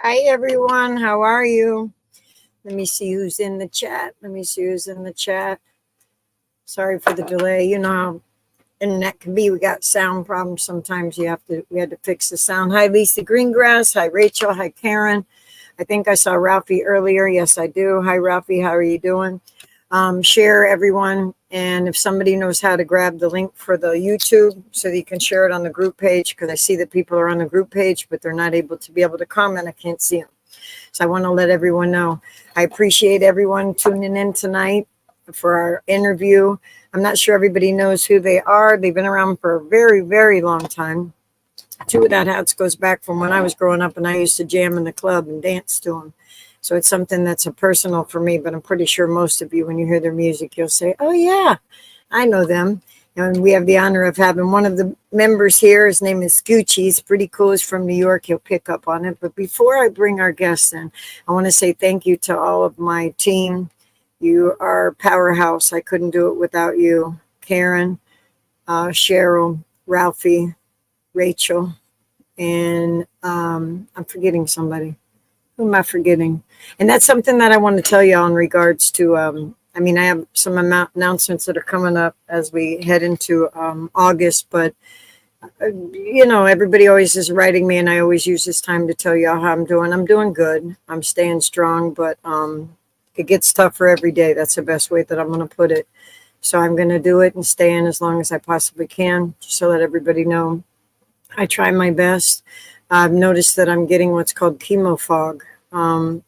Hi, everyone. How are you? Let me see who's in the chat. Sorry for the delay. You know how internet can be. We got sound problems. Sometimes we had to fix the sound. Hi, Lisa Greengrass. Hi, Rachel. Hi, Karen. I think I saw Ralphie earlier. Yes, I do. Hi, Ralphie. How are you doing? Share, everyone. And if somebody knows how to grab the link for the YouTube so that you can share it on the group page, because I see that people are on the group page, but they're not able to comment. I can't see them. So I want to let everyone know. I appreciate everyone tuning in tonight for our interview. I'm not sure everybody knows who they are. They've been around for a very, very long time. Two of that hats goes back from when I was growing up and I used to jam in the club and dance to them. So it's something that's a personal for me, but I'm pretty sure most of you, when you hear their music, you'll say, oh yeah, I know them. And we have the honor of having one of the members here. His name is Gucci. He's pretty cool. He's from New York. He'll pick up on it. But before I bring our guests in, I want to say thank you to all of my team. You are a powerhouse. I couldn't do it without you. Karen, Cheryl, Ralphie, Rachel, and I'm forgetting somebody. Who am I forgetting? And that's something that I want to tell y'all in regards to, I have some announcements that are coming up as we head into August, but, everybody always is writing me, and I always use this time to tell y'all how I'm doing. I'm doing good. I'm staying strong, but it gets tougher every day. That's the best way that I'm going to put it. So I'm going to do it and stay in as long as I possibly can, just to let everybody know. I try my best. I've noticed that I'm getting what's called chemo fog.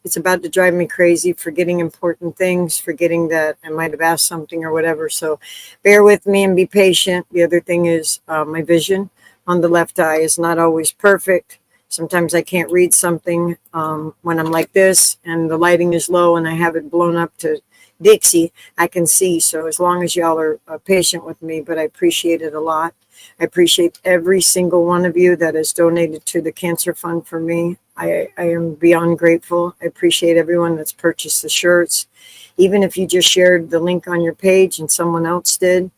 It's about to drive me crazy, forgetting important things, forgetting that I might have asked something or whatever. So bear with me and be patient. The other thing is my vision on the left eye is not always perfect. Sometimes I can't read something when I'm like this and the lighting is low and I have it blown up to Dixie, I can see. So as long as y'all are patient with me, but I appreciate it a lot. I appreciate every single one of you that has donated to the Cancer Fund for me. I am beyond grateful. I appreciate everyone that's purchased the shirts. Even if you just shared the link on your page and someone else did,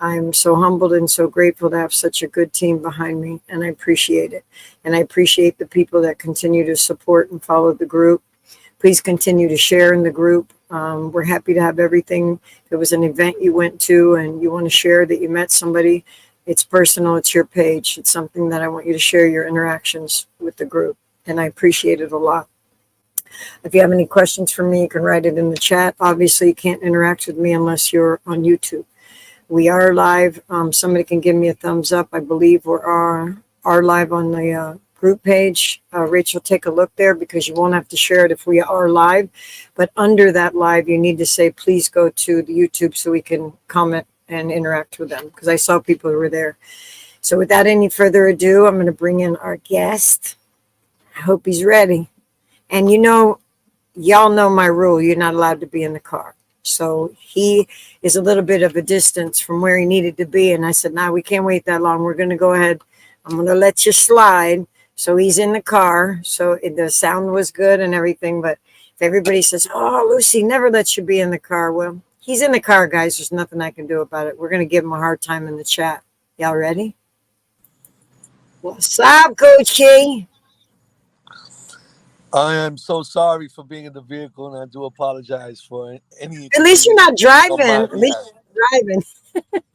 I'm so humbled and so grateful to have such a good team behind me, and I appreciate it. And I appreciate the people that continue to support and follow the group. Please continue to share in the group. We're happy to have everything. If it was an event you went to and you want to share that you met somebody, it's personal, it's your page. It's something that I want you to share your interactions with the group, and I appreciate it a lot. If you have any questions for me, you can write it in the chat. Obviously, you can't interact with me unless you're on YouTube. We are live. Somebody can give me a thumbs up. I believe we are live on the group page. Rachel, take a look there because you won't have to share it if we are live. But under that live, you need to say, please go to the YouTube so we can comment and interact with them, because I saw people who were there. So without any further ado, I'm going to bring in our guest. I hope he's ready. And y'all know my rule. You're not allowed to be in the car. So he is a little bit of a distance from where he needed to be. And I said, we can't wait that long. We're going to go ahead. I'm going to let you slide. So he's in the car. So the sound was good and everything. But if everybody says, oh, Lucy never lets you be in the car. Well, he's in the car, guys. There's nothing I can do about it. We're going to give him a hard time in the chat. Y'all ready? What's up, Coachy? I am so sorry for being in the vehicle, and I do apologize for any. At least you're not driving. At least you're driving.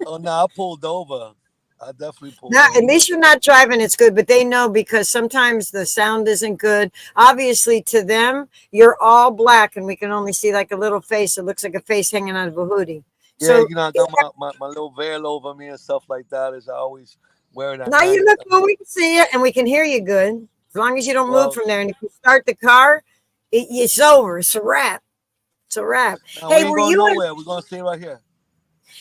Oh, no, I pulled over. I definitely pulled over. At least you're not driving. It's good, but they know because sometimes the sound isn't good. Obviously, to them, you're all black, and we can only see like a little face. It looks like a face hanging out of a hoodie. Yeah, so, I got my little veil over me and stuff like that. Is I always wear that. Now you look good. We can see you, and we can hear you good. As long as you don't move from there. And if you start the car, it's over. It's a wrap. It's a wrap. No, hey, were you nowhere? We're going to stay right here.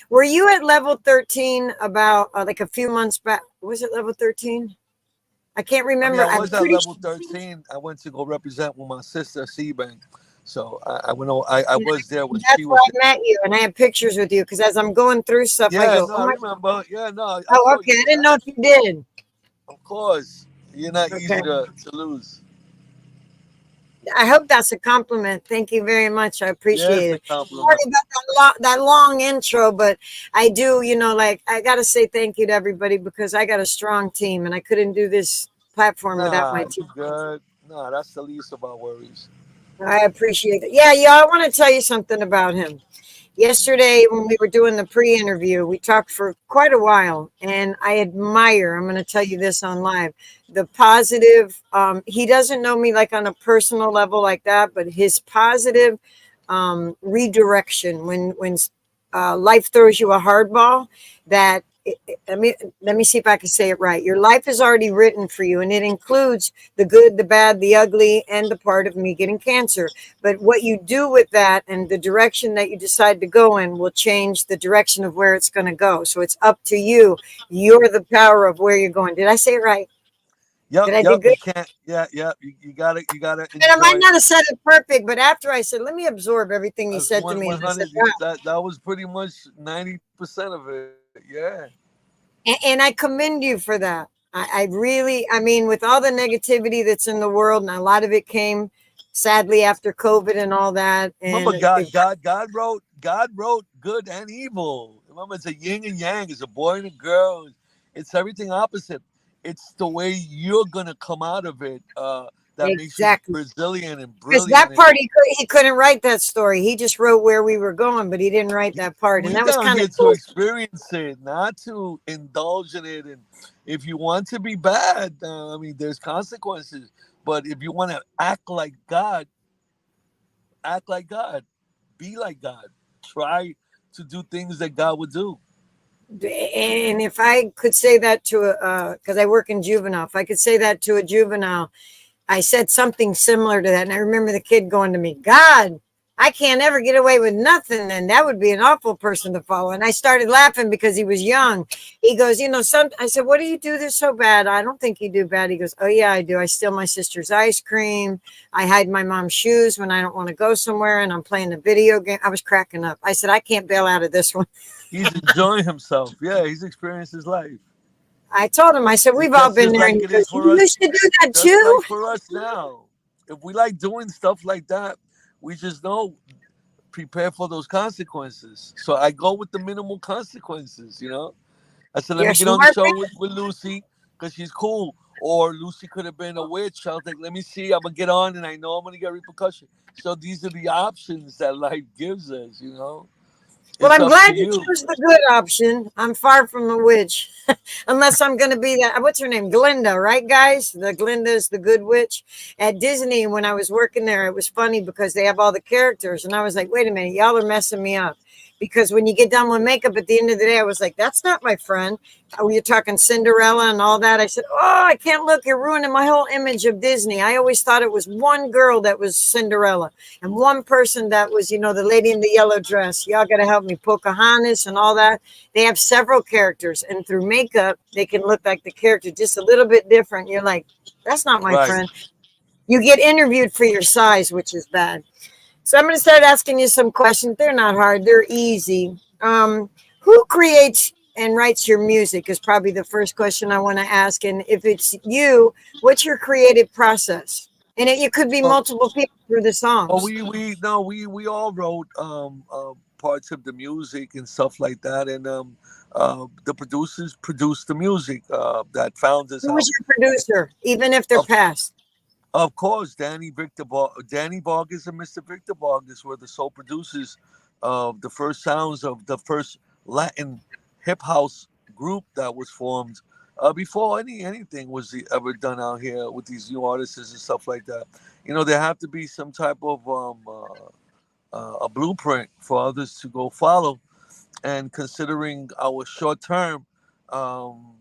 Were you at level 13 about like a few months back? Was it level 13? I can't remember. I was at level 13. I went to go represent with my sister, C-Bank. So I went. I was there when she was. That's where I met you, and I have pictures with you because as I'm going through stuff, I go, I remember. Yeah, no. Oh, okay. I didn't know if you did. Of course, you're not easy to lose. I hope that's a compliment. Thank you very much. I appreciate it. Sorry about that long intro, but I do, I got to say thank you to everybody because I got a strong team and I couldn't do this platform without my team. Good. no, that's the least of our worries. I appreciate it. Yeah, yeah. I want to tell you something about him. Yesterday, when we were doing the pre-interview, we talked for quite a while, and I admire. I'm going to tell you this on live. The positive. He doesn't know me like on a personal level like that, but his positive redirection when life throws you a hardball. That let me see if I can say it right. Your life is already written for you, and it includes the good, the bad, the ugly, and the part of me getting cancer. But what you do with that and the direction that you decide to go in will change the direction of where it's going to go. So it's up to you. You're the power of where you're going. Did I say it right? Yep, Did I do yep. good? You can't. Yeah, yeah. You gotta And I might enjoy. not have said it perfect, but after I said, let me absorb everything he That's said to me. And one I said, hundred. wow. That was pretty much 90% of it. Yeah. And I commend you for that. I really, I mean, with all the negativity that's in the world, and a lot of it came sadly after COVID and all that. Remember, And it, God wrote good and evil. Remember, it's a yin and yang. It's a boy and a girl. It's everything opposite. It's the way you're gonna come out of it that makes you exactly. Brazilian and Because brilliant. that And part he couldn't write that story. He just wrote where we were going, but he didn't write that part, and we that was down kind of here to cool. experience it, not to indulge in it. And if you want to be bad, I mean, there's consequences. But if you want to act like God, be like God. Try to do things that God would do. And if I could say that to because I work in juvenile, if I could say that to a juvenile, I said something similar to that. And I remember the kid going to me, God, I can't ever get away with nothing. And that would be an awful person to follow. And I started laughing because he was young. He goes, I said, what do you do this so bad? I don't think you do bad. He goes, oh, yeah, I do. I steal my sister's ice cream. I hide my mom's shoes when I don't want to go somewhere and I'm playing a video game. I was cracking up. I said, I can't bail out of this one. He's enjoying himself. Yeah, he's experienced his life. I told him, I said, It's we've all been just there. And like he it is goes, for you us. used to do that Just too? like for us now. If we like doing stuff like that, we just know prepare for those consequences. So I go with the minimal consequences, you know? I said, let You're me get on the smart. show with Lucy because she's cool. Or Lucy could have been a witch. I was like, let me see. I'm going to get on and I know I'm going to get repercussion. So these are the options that life gives us, you know? Well, It's I'm up to glad you you. chose the good option. I'm far from a witch, unless I'm going to be that. What's her name? Glinda, right, guys? The Glinda is the good witch. At Disney, when I was working there, it was funny because they have all the characters. And I was like, wait a minute, y'all are messing me up. Because when you get done with makeup at the end of the day, I was like, that's not my friend. Oh, you're talking Cinderella and all that. I said, oh, I can't look. You're ruining my whole image of Disney. I always thought it was one girl that was Cinderella and one person that was, the lady in the yellow dress. Y'all got to help me. Pocahontas and all that. They have several characters, and through makeup, they can look like the character just a little bit different. You're like, that's not my Right. friend. You get interviewed for your size, which is bad. So I'm going to start asking you some questions. They're not hard, they're easy. Who creates and writes your music is probably the first question I want to ask. And if it's you, what's your creative process? And it could be Oh, multiple people through the oh songs. we no, we all wrote parts of the music and stuff like that. And the producers produced the music that found us Who was out. your producer, even if they're Of past? Of course, Danny Vargas and Mr. Victor Vargas were the sole producers of the first sounds of the first Latin hip house group that was formed before anything was ever done out here with these new artists and stuff like that. You know, there have to be some type of a blueprint for others to go follow. And considering our short term, um,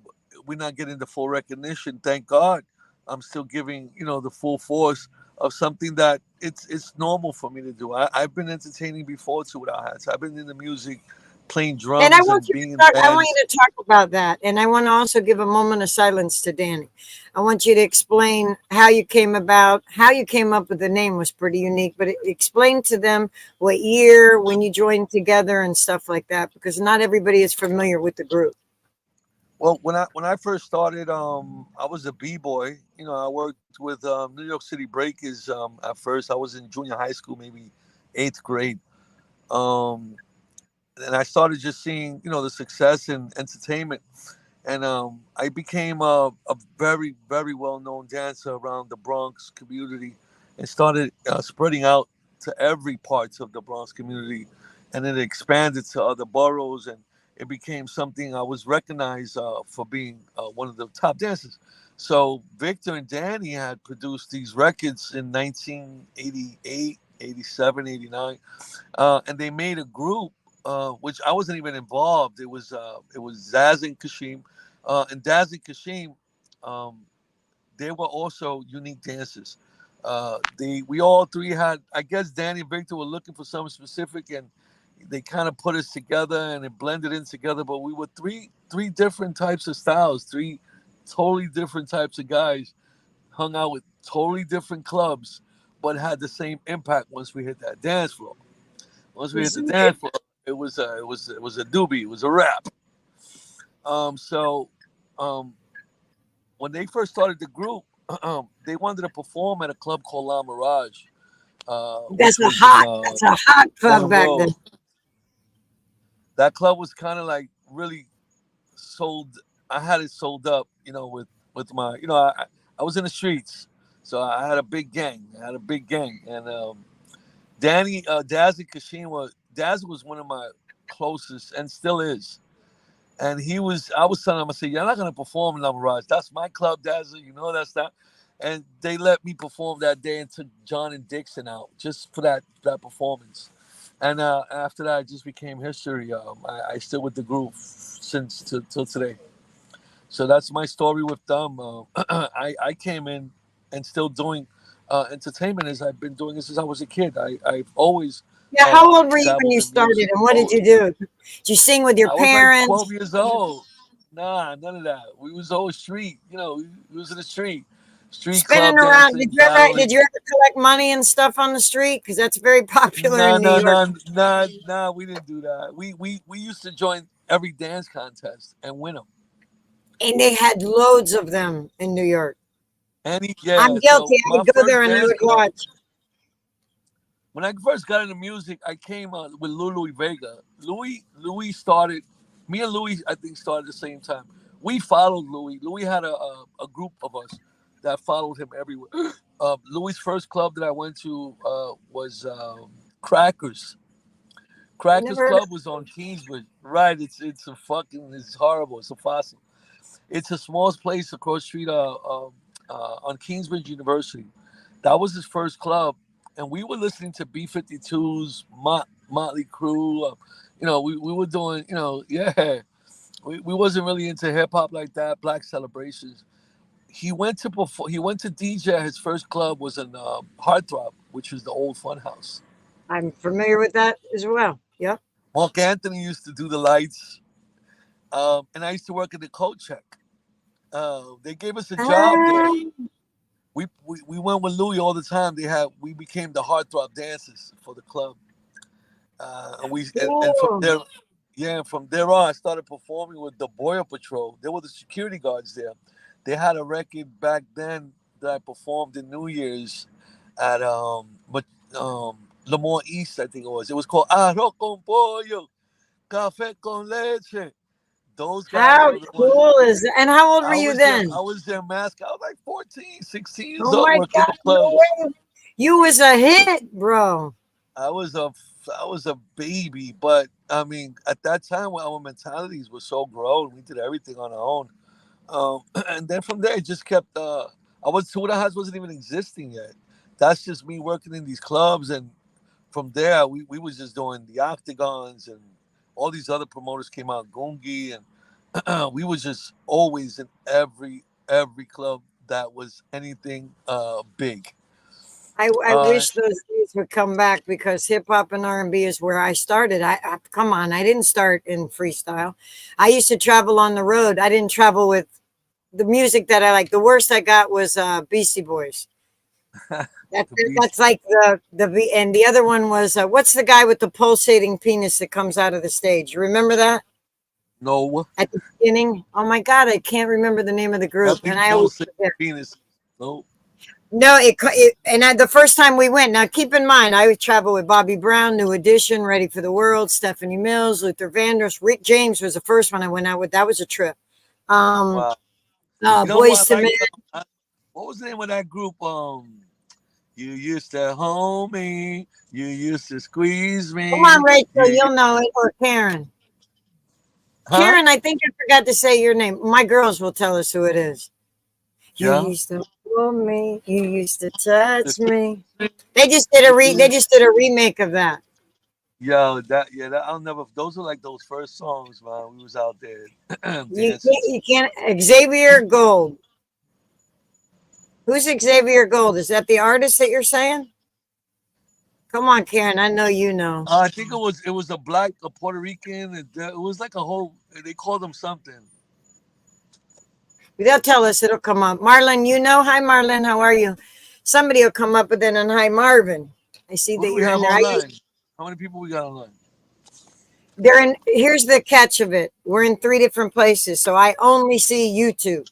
we're not getting the full recognition. Thank God, I'm still giving the full force of something that it's normal for me to do. I've been entertaining before too without hats. I've been in the music, playing And I drums want and you to being in talk. I want bands. you to talk about that, and I want to also give a moment of silence to Danny. I want you to explain how you came about, how you came up with the name was pretty unique, but explain to them what year, when you joined together, and stuff like that, because not everybody is familiar with the group. Well, when I first started, I was a b-boy. I worked with New York City Breakers. At first, I was in junior high school, maybe eighth grade. Um, and I started just seeing, the success in entertainment. and I became a very very well known dancer around the Bronx community, and started spreading out to every parts of the Bronx community, and it expanded to other boroughs, and it became something I was recognized for being one of the top dancers. So Victor and Danny had produced these records in 1988, 87, 89, and they made a group which I wasn't even involved. It was Zaz and Kashim, and Daz and Kashim. Um, they were also unique dancers. We all three had, I guess Danny and Victor were looking for something specific, and they kind of put us together and it blended in together. But we were three different types of styles, three totally different types of guys, hung out with totally different clubs, but had the same impact once we hit that dance floor. Once we hit the Isn't dance floor, it was a doobie, it was a rap. So um, when they first started the group, they wanted to perform at a club called La Mirage, which was in that's a hot club down back then. road. That club was kind of like really sold. I had it sold up, with my, I was in the streets, so I had a big gang. And Danny, Daz and Kashima. Daz was one of my closest, and still is. And I was telling him, I said, "You're not gonna perform in La Mirage. That's my club, Dazzle. You know that's that." And they let me perform that day and took John and Dixon out just for that performance. And after that, it just became history. I still with the group since till today. So that's my story with them. I came in and still doing entertainment as I've been doing it since I was a kid. I've always Yeah, how old were you when dabbled you in started, music. and what did you do? Did you sing with your I was like parents? 12 years old. Nah, none of that. We was all street. We was in the street Spinning club around? dancing, battling. Did you ever collect money and stuff on the street? Because that's very popular Nah, in New nah, York. nah, nah, nah. We didn't do that. We used to join every dance contest and win them. And they had loads of them in New York. Yeah. I'm So guilty. I my would go there first and I dance would club. watch. When I first got into music, I came with Louis Vega. Louis started. Me and Louis, I think, started at the same time. We followed Louis. Louis had a group of us that followed him everywhere. Louis' first club that I went to was Crackers. Crackers Never heard of Club was on Kingsbridge. Right? It's horrible. It's a fossil. It's a small place across the street on Kingsbridge University. That was his first club, and we were listening to B-52s, Motley Crue. We were doing, yeah. We wasn't really into hip hop like that. Black celebrations. He went to DJ. His first club was in Heartthrob, which was the old Funhouse. I'm familiar with that as well. Yep. Mark Anthony used to do the lights, and I used to work at the coat check. They gave us a job there. Ah, We went with Louis all the time. We became the heartthrob dancers for the club, and from cool. there, yeah, from there on, I started performing with the Border Patrol. They were the security guards there. They had a record back then that I performed in New Year's at Lamont East, I think it was. It was called Arroz con Pollo, Café con Leche. Those guys How were the ones. cool is that? And how old were you then? I was their mascot. I was like 14, 16 years Oh old my working God, the no clubs. way. You was a hit, bro. I was a I was a baby, but I mean, at that time, when our mentalities were so grown, we did everything on our own. And then from there, it just kept. I was Two House wasn't even existing yet. That's just me working in these clubs, and from there, we was just doing the octagons, and all these other promoters came out, Gungi, and we was just always in every club that was anything big. I Uh, wish those days would come back because hip hop and R&B is where I started. I come on, I didn't start in freestyle. I used to travel on the road. I didn't travel with the music that I like. The worst I got was Beastie Boys. the beast, That's like and the other one was what's the guy with the pulsating penis that comes out of the stage? You remember that no, at the beginning? Oh my God, I can't remember the name of the group, and nothing I always pulsating forget. penis. No, No, the first time we went. Now, keep in mind, I would travel with Bobby Brown, New Edition, Ready for the World, Stephanie Mills, Luther Vandross, Rick James was the first one I went out with. That was a trip. Um, Wow. You know who I Boys to Men. like? What was the name of that group? You used to hold me. You used to squeeze Come on, me. Rachel, You, you'll know it. Or Karen. huh? Karen, I think I forgot to say your name. My girls will tell us who it is. You Yeah. used to hold me. You used to touch The me. They just did a remake of that. Yo, that I'll never. Those are like those first songs, man. We was out there dancing. You can't. Xavier Gold. Who's Xavier Gold? Is that the artist that you're saying? Come on, Karen. I know you know. I think it was a black, a Puerto Rican. It was like a whole. They called them something. They'll tell us. It'll come up. Marlon, you know. Hi, Marlon. How are you? Somebody will come up with it. And hi, Marvin. I see Who that do we you're in have there. online? How many people we got online? They're in. Here's the catch of it. We're in 3 different places, so I only see YouTube.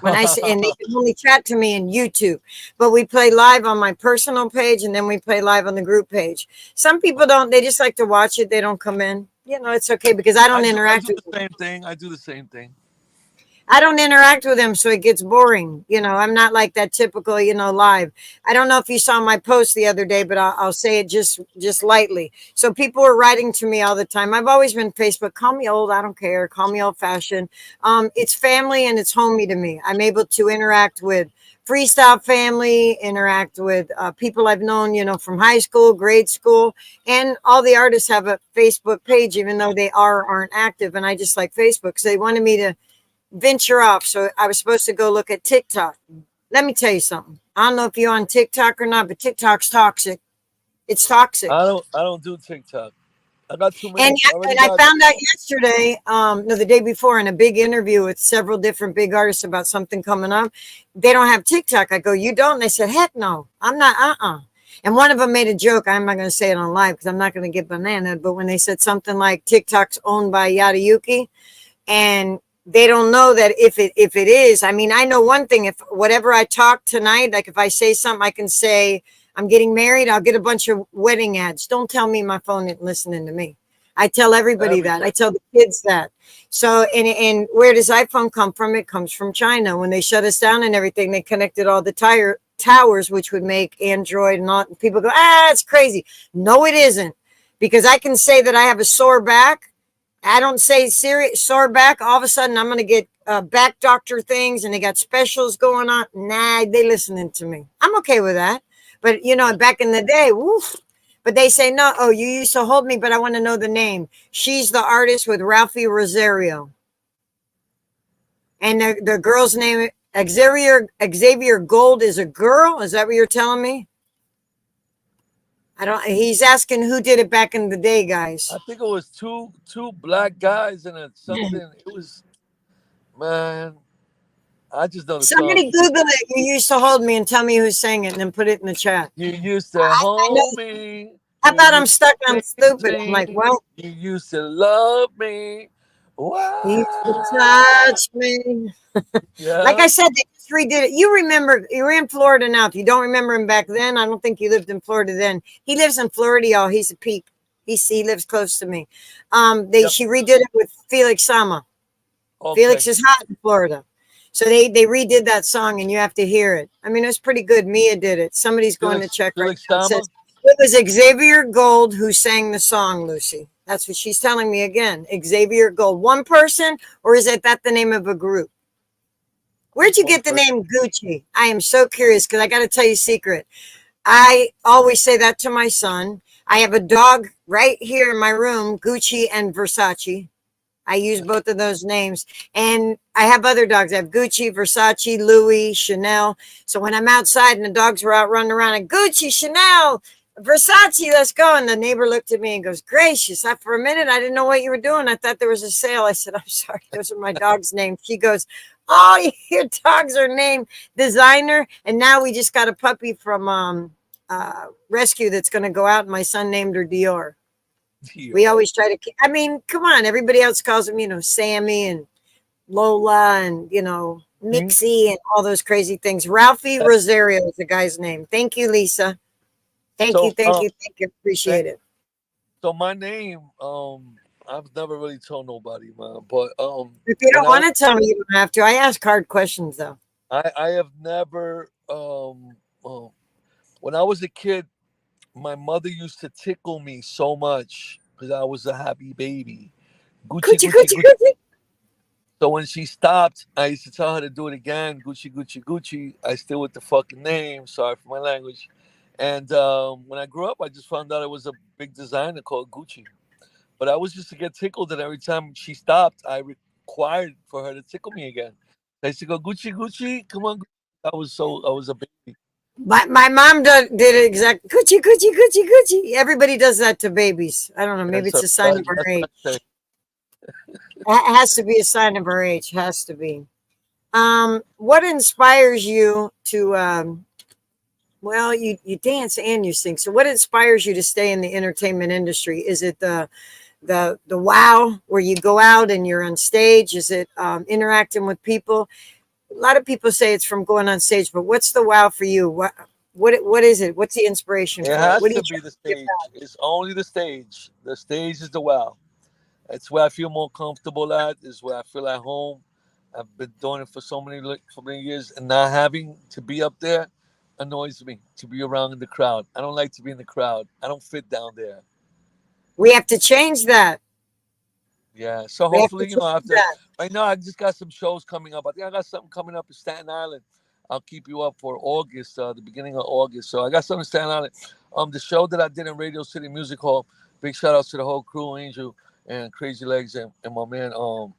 When I say, and they can only chat to me in YouTube, but we play live on my personal page and then we play live on the group page. Some people don't, they just like to watch it. They don't come in. You know, it's okay because I don't I interact do with the same thing. I do the same thing. I don't interact with them, so it gets boring. You know, I'm not like that typical, live. I don't know if you saw my post the other day, but I'll say it just lightly. So people are writing to me all the time. I've always been Facebook. Call me old, I don't care. Call me old fashioned. It's family and it's homey to me. I'm able to interact with freestyle family, interact with people I've known, from high school, grade school, and all the artists have a Facebook page, even though they aren't active. And I just like Facebook because they wanted me to venture off. So I was supposed to go look at TikTok. Let me tell you something. I don't know if you're on TikTok or not, but TikTok's toxic. It's toxic. I don't do TikTok. I got too And many. I already and I got. found out yesterday, no, the day before, in a big interview with several different big artists about something coming up. They don't have TikTok. I go, you don't? And they said, heck no, I'm not. And one of them made a joke. I'm not going to say it on live because I'm not going to get banana. But when they said something like TikTok's owned by Yadayuki, and they don't know that if it is, I mean, I know one thing. If whatever I talk tonight, like if I say something, I can say I'm getting married, I'll get a bunch of wedding ads. Don't tell me my phone isn't listening to me. I tell everybody that. Everything. I tell the kids that. So, and where does iPhone come from? It comes from China. When they shut us down and everything, they connected all the towers, which would make Android and all. People go, it's crazy. No, it isn't, because I can say that I have a sore back. I don't say serious sore back. All of a sudden, I'm going to get back doctor things, and they got specials going on. Nah, they listening to me. I'm okay with that. But Yeah. back in the day, woof. But they say no. Oh, you used to hold me, but I want to know the name. She's the artist with Ralphie Rosario, and the girl's name Xavier Gold is a girl. Is that what you're telling me? I don't. He's asking who did it back in the day, guys. I think it was two black guys and something. It was, man. I just know the song. Somebody Google it. You used to hold me and tell me who sang it, and then put it in the chat. You used to I know. hold me. I You thought I'm used stuck on to stupid. I'm like, sing. well, You used to love me. he used to What? touch me. Like Yeah. I said, they just redid it. You remember, you're in Florida now. If you don't remember him back then, I don't think you lived in Florida then. He lives in Florida, y'all. He's a peep. He lives close to me. Yep. She redid it with Felix Sama. Okay. Felix is hot in Florida. So they redid that song, and you have to hear it. I mean, it was pretty good. Mia did it. Somebody's going to Felix check right Felix now. It Sama. says it was Xavier Gold who sang the song, Lucy. That's what she's telling me again. Xavier Gold. One person, or is that the name of a group? Where'd you One get the person. name Gucci? I am so curious because I got to tell you a secret. I always say that to my son. I have a dog right here in my room, Gucci and Versace. I use both of those names. And I have other dogs. I have Gucci, Versace, Louis, Chanel. So when I'm outside and the dogs were out running around and Gucci, Chanel, Versace, let's go. And the neighbor looked at me and goes, gracious. For a minute, I didn't know what you were doing. I thought there was a sale. I said, I'm sorry. Those are my dog's names. She goes, oh, your dogs are named designer. And now we just got a puppy from rescue that's going to go out. And my son named her Dior. We Yo. always try to, I mean, come on. Everybody else calls them, Sammy and Lola and, Hmm? Mixie and all those crazy things. Ralphie Rosario is the guy's name. Thank you, Lisa. Thank you, So thank you, thank you. thank Appreciate it. so my name I've never really told nobody, man. But If you when don't I want was to tell me, you don't have to. I ask hard questions though. I have never when I was a kid, my mother used to tickle me so much because I was a happy baby. Gucci, Coochie, Gucci, coochie, Gucci. coochie. So when she stopped, I used to tell her to do it again. Gucci, Gucci, Gucci. I still with the fucking name. Sorry for my language. And when I grew up, I just found out it was a big designer called Gucci. But I was just to get tickled, and every time she stopped, I required for her to tickle me again. I used to go Gucci, Gucci. Come on, Gucci. I was a baby. My mom did it exact coochie, coochie, coochie, coochie. Everybody does that to babies. I don't know. Maybe That's it's a a sign of our that's age. what I say. It has to be a sign of our age. Has to be. What inspires you to well, you dance and you sing. So what inspires you to stay in the entertainment industry? Is it the wow where you go out and you're on stage? Is it interacting with people? A lot of people say it's from going on stage, but what's the wow for you? What is it? What's the inspiration It for it? has What do you to try be the to give stage. It's only the stage. The stage is the wow. It's where I feel more comfortable at. Is where I feel at home. I've been doing it for so many years, and not having to be up there annoys me. To be around in the crowd, I don't like to be in the crowd. I don't fit down there. We have to change that. Yeah. So We have to hopefully, change after that. right now, I just got some shows coming up. I think I got something coming up in Staten Island. I'll keep you up for August, the beginning of August. So I got something in Staten Island. The show that I did in Radio City Music Hall. Big shout outs to the whole crew, Angel and Crazy Legs and my man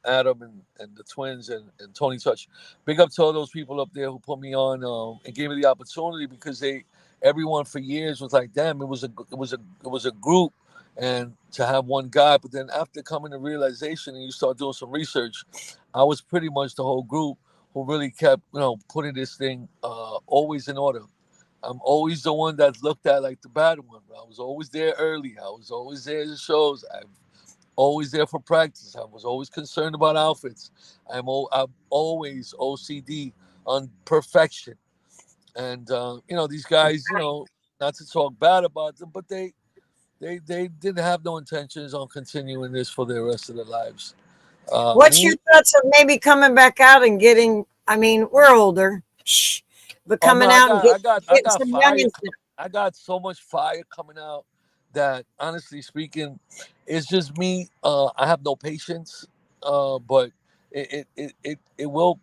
Adam and the twins and Tony Touch. Big up to all those people up there who put me on and gave me the opportunity because everyone for years was like, damn, it was a group and to have one guy. But then after coming to realization and you start doing some research, I was pretty much the whole group who really kept, putting this thing always in order. I'm always the one that's looked at like the bad one. I was always there early. I was always there at the shows. I'm always there for practice. I was always concerned about outfits. I'm always OCD on perfection. And these guys, not to talk bad about them, but they didn't have no intentions on continuing this for the rest of their lives. What's your Me, thoughts of maybe coming back out and getting? I mean, we're older, shh, but oh no, coming out and I getting got some fire. youngins. I got so much fire coming out that, honestly speaking, it's just me. I have no patience, but it will.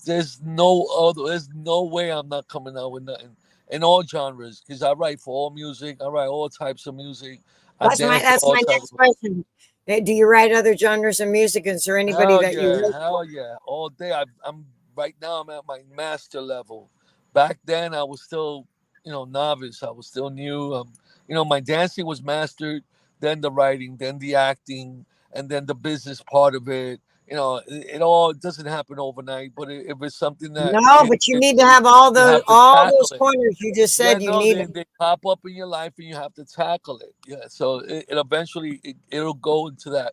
There's no way I'm not coming out with nothing in all genres because I write for all music. I write all types of music. I dance to That's all my types next of. question. Do you write other genres of music? Is there anybody that you write for? Hell yeah, all day. I'm right now. I'm at my master level. Back then, I was still, novice. I was still new. My dancing was mastered. Then the writing, then the acting, and then the business part of it. It all doesn't happen overnight. But if it's something that No, but you need to have you have to all tackle those it. corners you just Yeah, said. You no, need they, them. they pop up in your life and you have to tackle it. Yeah, so it eventually it'll go into that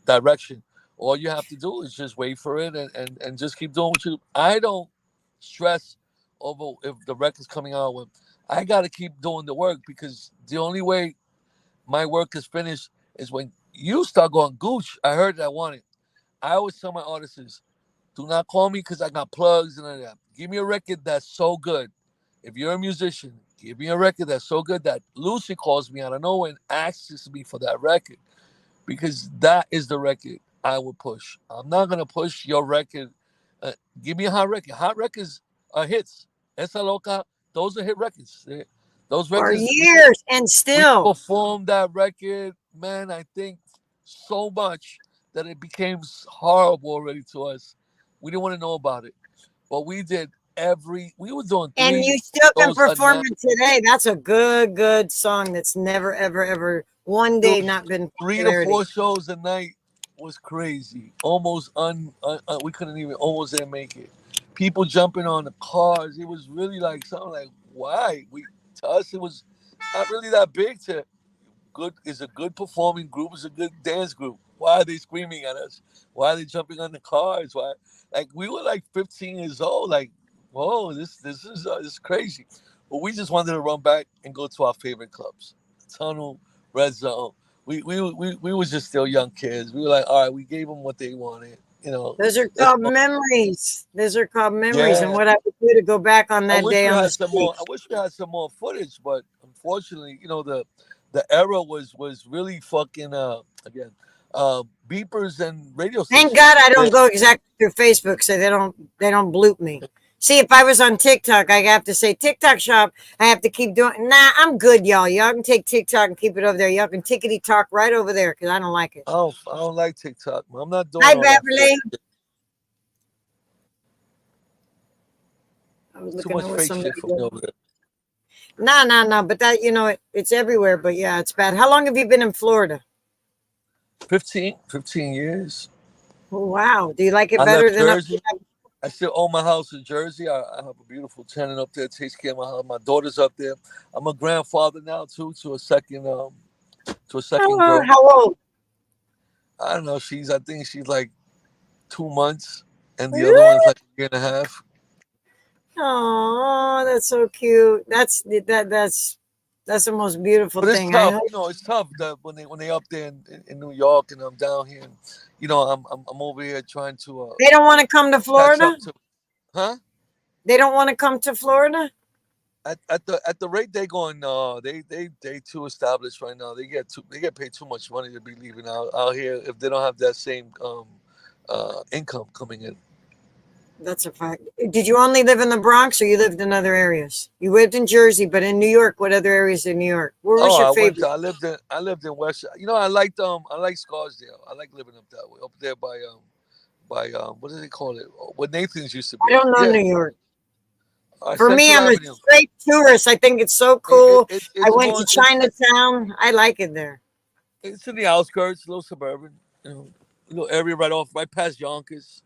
direction. All you have to do is just wait for it and just keep doing what you. I don't stress over if the record's coming out with. I got to keep doing the work because the only way my work is finished is when you start going, Gooch, I heard that I want it. I always tell my artists, do not call me because I got plugs and all that. Give me a record that's so good. If you're a musician, give me a record that's so good that Lucy calls me out of nowhere and asks me for that record because that is the record I will push. I'm not gonna push your record. Give me a hot record. Hot records are hits. Esa loca. Those are hit records. Those For records years and we still. performed that record, man. I think so much that it became horrible already to us. We didn't want to know about it, but we did we were doing And three you still can shows a perform night. it today. That's a good song that's never, ever, ever one Dude, day not been 3 to 4 popularity. shows a night was crazy. Almost we couldn't even almost didn't make it. People jumping on the cars. It was really like something like why to us it was not really that big to good is a good performing group, is a good dance group. Why are they screaming at us? Why are they jumping on the cars? Why like we were like 15 years old, like, whoa, this is crazy. But we just wanted to run back and go to our favorite clubs. Tunnel, Red Zone. we was just still young kids. We were like, all right, we gave them what they wanted. You know, Those are that's called all. memories. Those are called memories. And Yeah. what I would do to go back on I that wish day we on the had some street. more. I wish we had some more footage, but unfortunately, the era was really fucking beepers and radio Thank stations. God I don't go exactly through Facebook, so they don't bloop me. See, if I was on TikTok, I have to say TikTok shop. I have to keep doing. Nah, I'm good, y'all. Y'all can take TikTok and keep it over there. Y'all can tickety talk right over there because I don't like it. I don't like TikTok. I'm not doing Hi, all that fake. Beverly. I was Too looking much at what fake somebody shit for me did. over there. No, no, no. But that, it's everywhere. But yeah, it's bad. How long have you been in Florida? 15 years. Oh, wow. Do you like it I better left than up Jersey. I still own my house in Jersey. I have a beautiful tenant up there, takes care of my house. My daughter's up there. I'm a grandfather now too to a second Oh, girl. how old? I don't know. I think she's like 2 months, and the other one's Really? like a year and a half. Oh, that's so cute. That's the most beautiful But it's thing. I tough, hope it's tough that when they up there in New York and I'm down here, and I'm over here trying to they don't want to come to catch Florida. up to, huh? They don't want to come to Florida. At the rate they going, no, they too established right now. They get paid too much money to be leaving out here if they don't have that same income coming in. That's a fact. Did you only live in the Bronx or you lived in other areas? You lived in Jersey, but in New York, what other areas in New York? Where was Oh, your favorite? I lived in West. I like Scarsdale. I like living up that way, up there by what do they call it? What Nathan's used to I be. don't know Yeah, New York. For me, Central I'm a Avenue. straight tourist. I think it's so It, it, cool. it, I it's went to more. Chinatown. I like it there. It's in the outskirts, a little suburban, you know, little area right past Yonkers.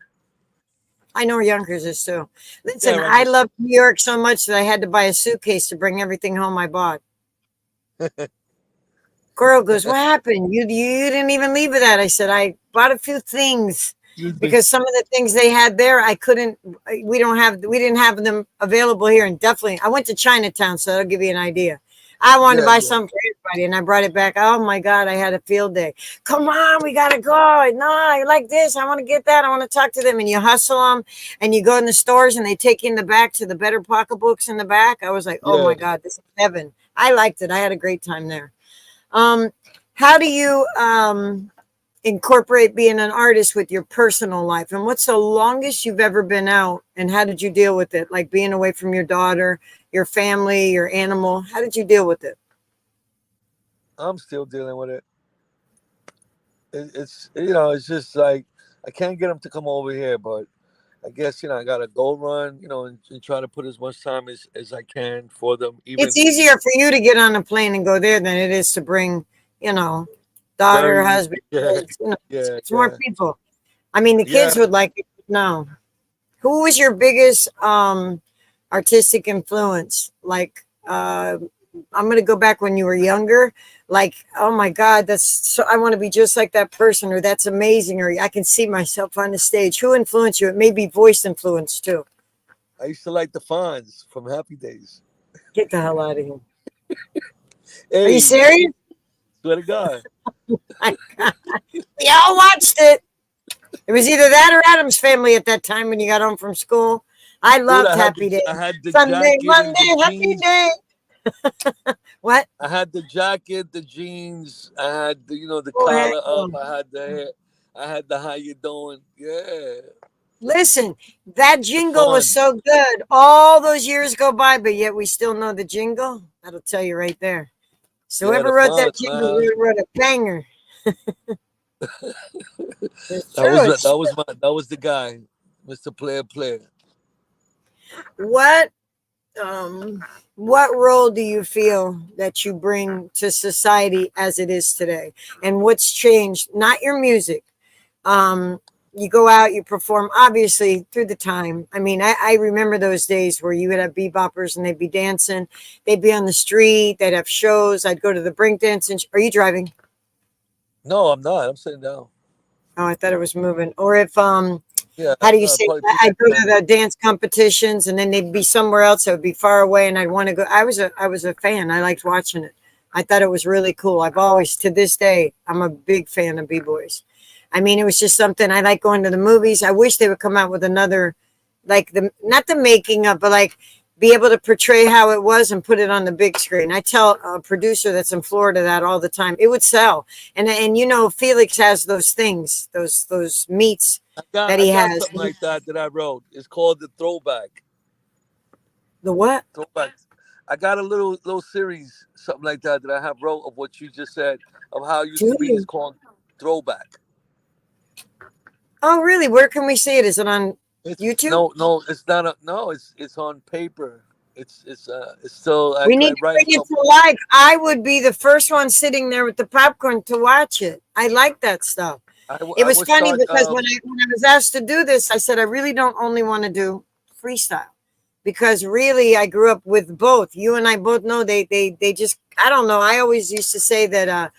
I know Yonkers is too. Yeah, Listen, right I next. love New York so much that I had to buy a suitcase to bring everything home I bought. Girl goes, "What happened? You didn't even leave with that." I said, "I bought a few things Excuse me. because some of the things they had there, I couldn't. We didn't have them available here, and definitely, I went to Chinatown, so that'll give you an idea. I wanted to Yeah, buy yeah, something for everybody, and I brought it back. Oh my God, I had a field day. Come on, we gotta go. No, I like this. I want to get that. I want to talk to them, and you hustle them, and you go in the stores, and they take you in the back to the better pocketbooks in the back. I was like, oh yeah. my God, this is heaven. I liked it. I had a great time there. Um, how do you incorporate being an artist with your personal life? And what's the longest you've ever been out? And how did you deal with it? Like being away from your daughter, your family, your animal. How did you deal with it? I'm still dealing with it. It's just like I can't get them to come over here, but I guess I gotta go run, and try to put as much time as I can for them. It's Even easier for you to get on a plane and go there than it is to bring, you know, daughter, very, husband, yeah, kids. yeah, It's more yeah, people. I mean, the yeah. kids would like it. No. Who was your biggest artistic influence? Like, I'm going to go back when you were younger. Like, oh my God, that's so, I want to be just like that person, or that's amazing, or I can see myself on the stage. Who influenced you? It may be voice influence too. I used to like the Fonz from Happy Days. Get the hell out of here. Are you Hey, serious? swear to God. We all watched it. It was either that or Adam's Family at that time when you got home from school. I Dude, loved Happy Days. I had the Sunday, jacket and the Monday, Happy jeans. Day. What? I had the jacket, the jeans. I had the Go ahead. collar up. I had the hair. I had the how you doing? Yeah, Listen, that the jingle was fun. so good. All those years go by, but yet we still know the jingle. That'll tell you right there. So Yeah, whoever the wrote that fun, jingle man. wrote a banger. It's That was true. that It's was the guy, Mr. Player Player. what what role do you feel that you bring to society as it is today? And what's changed? Not your music. Um, you go out, you perform, obviously through the time. I mean, I remember those days where you would have beboppers and they'd be dancing, they'd be on the street, they'd have shows. I'd go to the brink dance. And are you driving? No, I'm not. I'm sitting down. Oh, I thought it was moving. Or if Yeah, how do you no, say? probably people I'd go to behind me. the dance competitions, and then they'd be somewhere else that would be far away, and I'd want to go. I was a fan. I liked watching it. I thought it was really cool. I've always, to this day, I'm a big fan of B-boys. I mean, it was just something I like going to the movies. I wish they would come out with another, like the not the making up, but like be able to portray how it was and put it on the big screen. I tell a producer that's in Florida that all the time. It would sell. And you know, Felix has those things, those meats that I he got has. something like that I wrote. It's called the Throwback. The what? Throwback. I got a little series, something like that I have wrote of what you just said of how it used to be. It's Dude. called Throwback. Oh, really? Where can we see it? Is it on It's YouTube? no, it's not a no. It's on paper. It's still We I need to write bring it some. to life. I would be the first one sitting there with the popcorn to watch it. I like that stuff. It I was was funny taught. because when I was asked to do this, I said I really don't only want to do freestyle because really I grew up with both. You and I both know they just I don't know. I always used to say that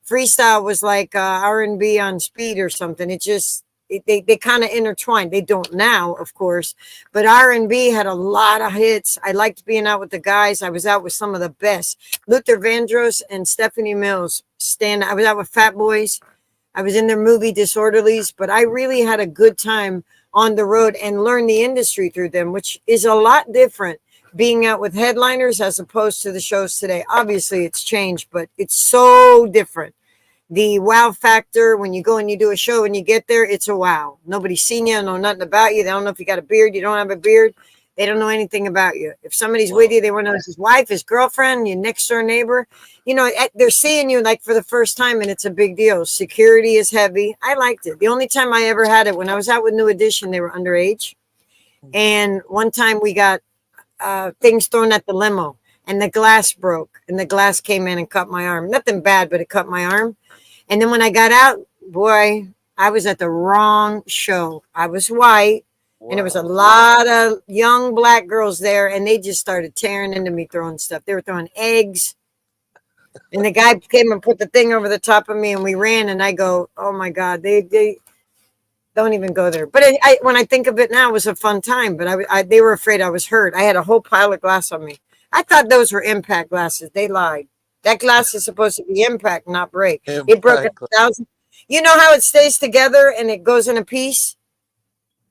freestyle was like R&B on speed or something. It just they kind of intertwined. They don't now, of course, but R&B had a lot of hits. I liked being out with the guys. I was out with some of the best. Luther Vandross and Stephanie Mills. I was out with Fat Boys. I was in their movie Disorderlies, but I really had a good time on the road and learned the industry through them, which is a lot different being out with headliners as opposed to the shows today. Obviously, it's changed, but it's so different. The wow factor when you go and you do a show and you get there, it's a wow. Nobody's seen you, know nothing about you. They don't know if you got a beard, you don't have a beard. They don't know anything about you. If somebody's with you, they want to know his wife, his girlfriend, your next door neighbor. You know, they're seeing you like for the first time, and it's a big deal. Security is heavy. I liked it. The only time I ever had it when I was out with New Edition, they were underage. And one time we got things thrown at the limo, and the glass broke, and the glass came in and cut my arm. Nothing bad, but it cut my arm. And then when I got out, boy, I was at the wrong show. I was white. And there was a Wow. lot of young black girls there, and they just started tearing into me, throwing stuff. They were throwing eggs. And the guy came and put the thing over the top of me, and we ran. And I go, oh my God, they don't even go there. But when I think of it now, it was a fun time. But they were afraid I was hurt. I had a whole pile of glass on me. I thought those were impact glasses. They lied. That glass is supposed to be impact, not break. It broke Impact. 1,000. You know how it stays together and it goes in a piece?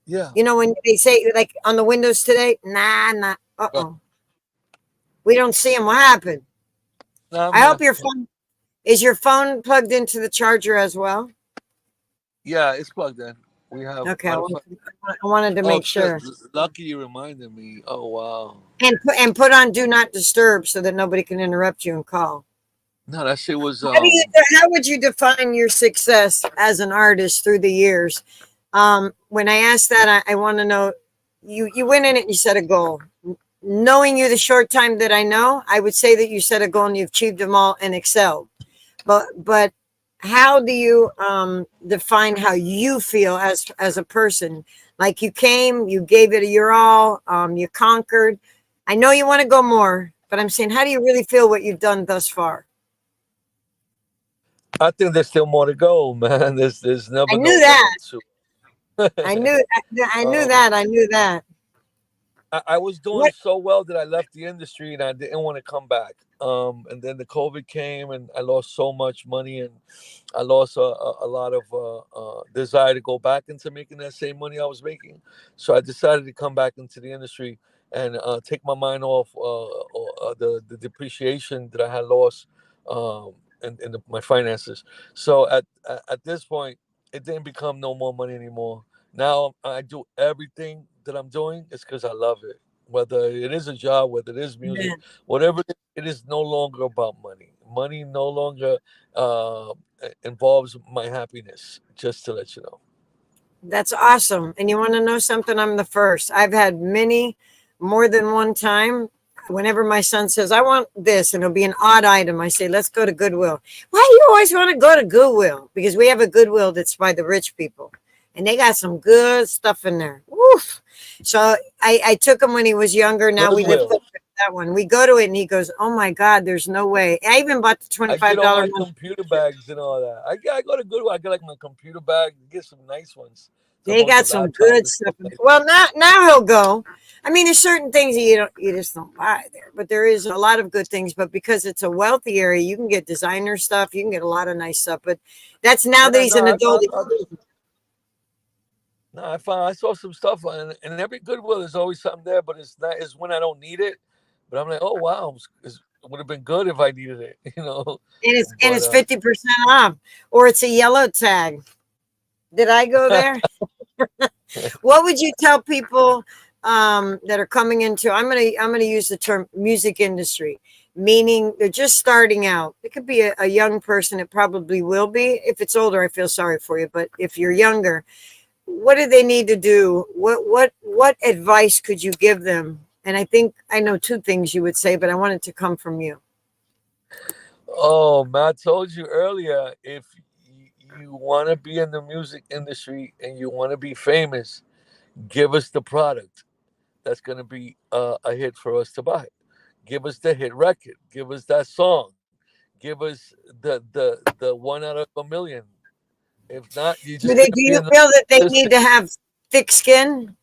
Yeah. You know, when they say, like, on the windows today, nah. Right. We don't see them. What happened? Nah, I hope man. is your phone plugged into the charger as well? Yeah, it's plugged in. We have. Okay. Matter of fact, I wanted to oh make shit! sure. Lucky you reminded me. Oh wow. And put on do not disturb so that nobody can interrupt you and call. No, that shit was How would you define your success as an artist through the years? When I asked that, I want to know, you went in it and you set a goal. Knowing you the short time that I know, I would say that you set a goal and you've achieved them all and excelled. But how do you define how you feel as a person? Like you came, you gave it your all, you conquered. I know you want to go more, but I'm saying, how do you really feel what you've done thus far? I think there's still more to go, man. There's I never no knew limit that. to. I knew. I knew um, that. I knew that. I was doing What? so well that I left the industry and I didn't want to come back. And then the COVID came and I lost so much money and I lost a lot of desire to go back into making that same money I was making. So I decided to come back into the industry and take my mind off the depreciation that I had lost in my finances. So at this point, it didn't become no more money anymore. Now I do everything that I'm doing is because I love it. Whether it is a job, whether it is music, Man, whatever it is no longer about money. Money no longer uh, involves my happiness. Just to let you know. that's awesome. And you want to know something? I'm the first. I've had many, more than one time. Whenever my son says, I want this, and it'll be an odd item, I say, let's go to Goodwill. Why do you always want to go to Goodwill? Because we have a Goodwill that's by the rich people. And they got some good stuff in there. Woof. So I took him when he was younger. Now we live Goodwill. that one. We go to it and he goes, oh my God, there's no way. I even bought the I get all $25 my one. computer bags and all that. I go to Goodwill. I get like my computer bag. Get some nice ones. They bunch got of some laptops good and stuff. stuff like Well, now he'll go. I mean, there's certain things that you just don't buy there, but there is a lot of good things. But because it's a wealthy area, you can get designer stuff. You can get a lot of nice stuff. But that's now that. that Yeah, he's no, an adult. I saw some stuff, and in every Goodwill there's always something there, but it's not. It's when I don't need it, but I'm like, oh wow, it would have been good if I needed it, you know. And But it's 50% off, or it's a yellow tag. Did I go there? What would you tell people that are coming into? I'm gonna use the term music industry, meaning they're just starting out. It could be a young person. It probably will be. If it's older, I feel sorry for you. But if you're younger, what do they need to do? What advice could you give them? And I think I know two things you would say, but I want it to come from you. oh, Matt told you earlier, if you want to be in the music industry and you want to be famous, give us the product that's going to be a hit for us to buy. Give us the hit record. Give us that song. Give us the one out of a million. If not, you're Do just they? going Do to be you in the feel that they need system. to have thick skin?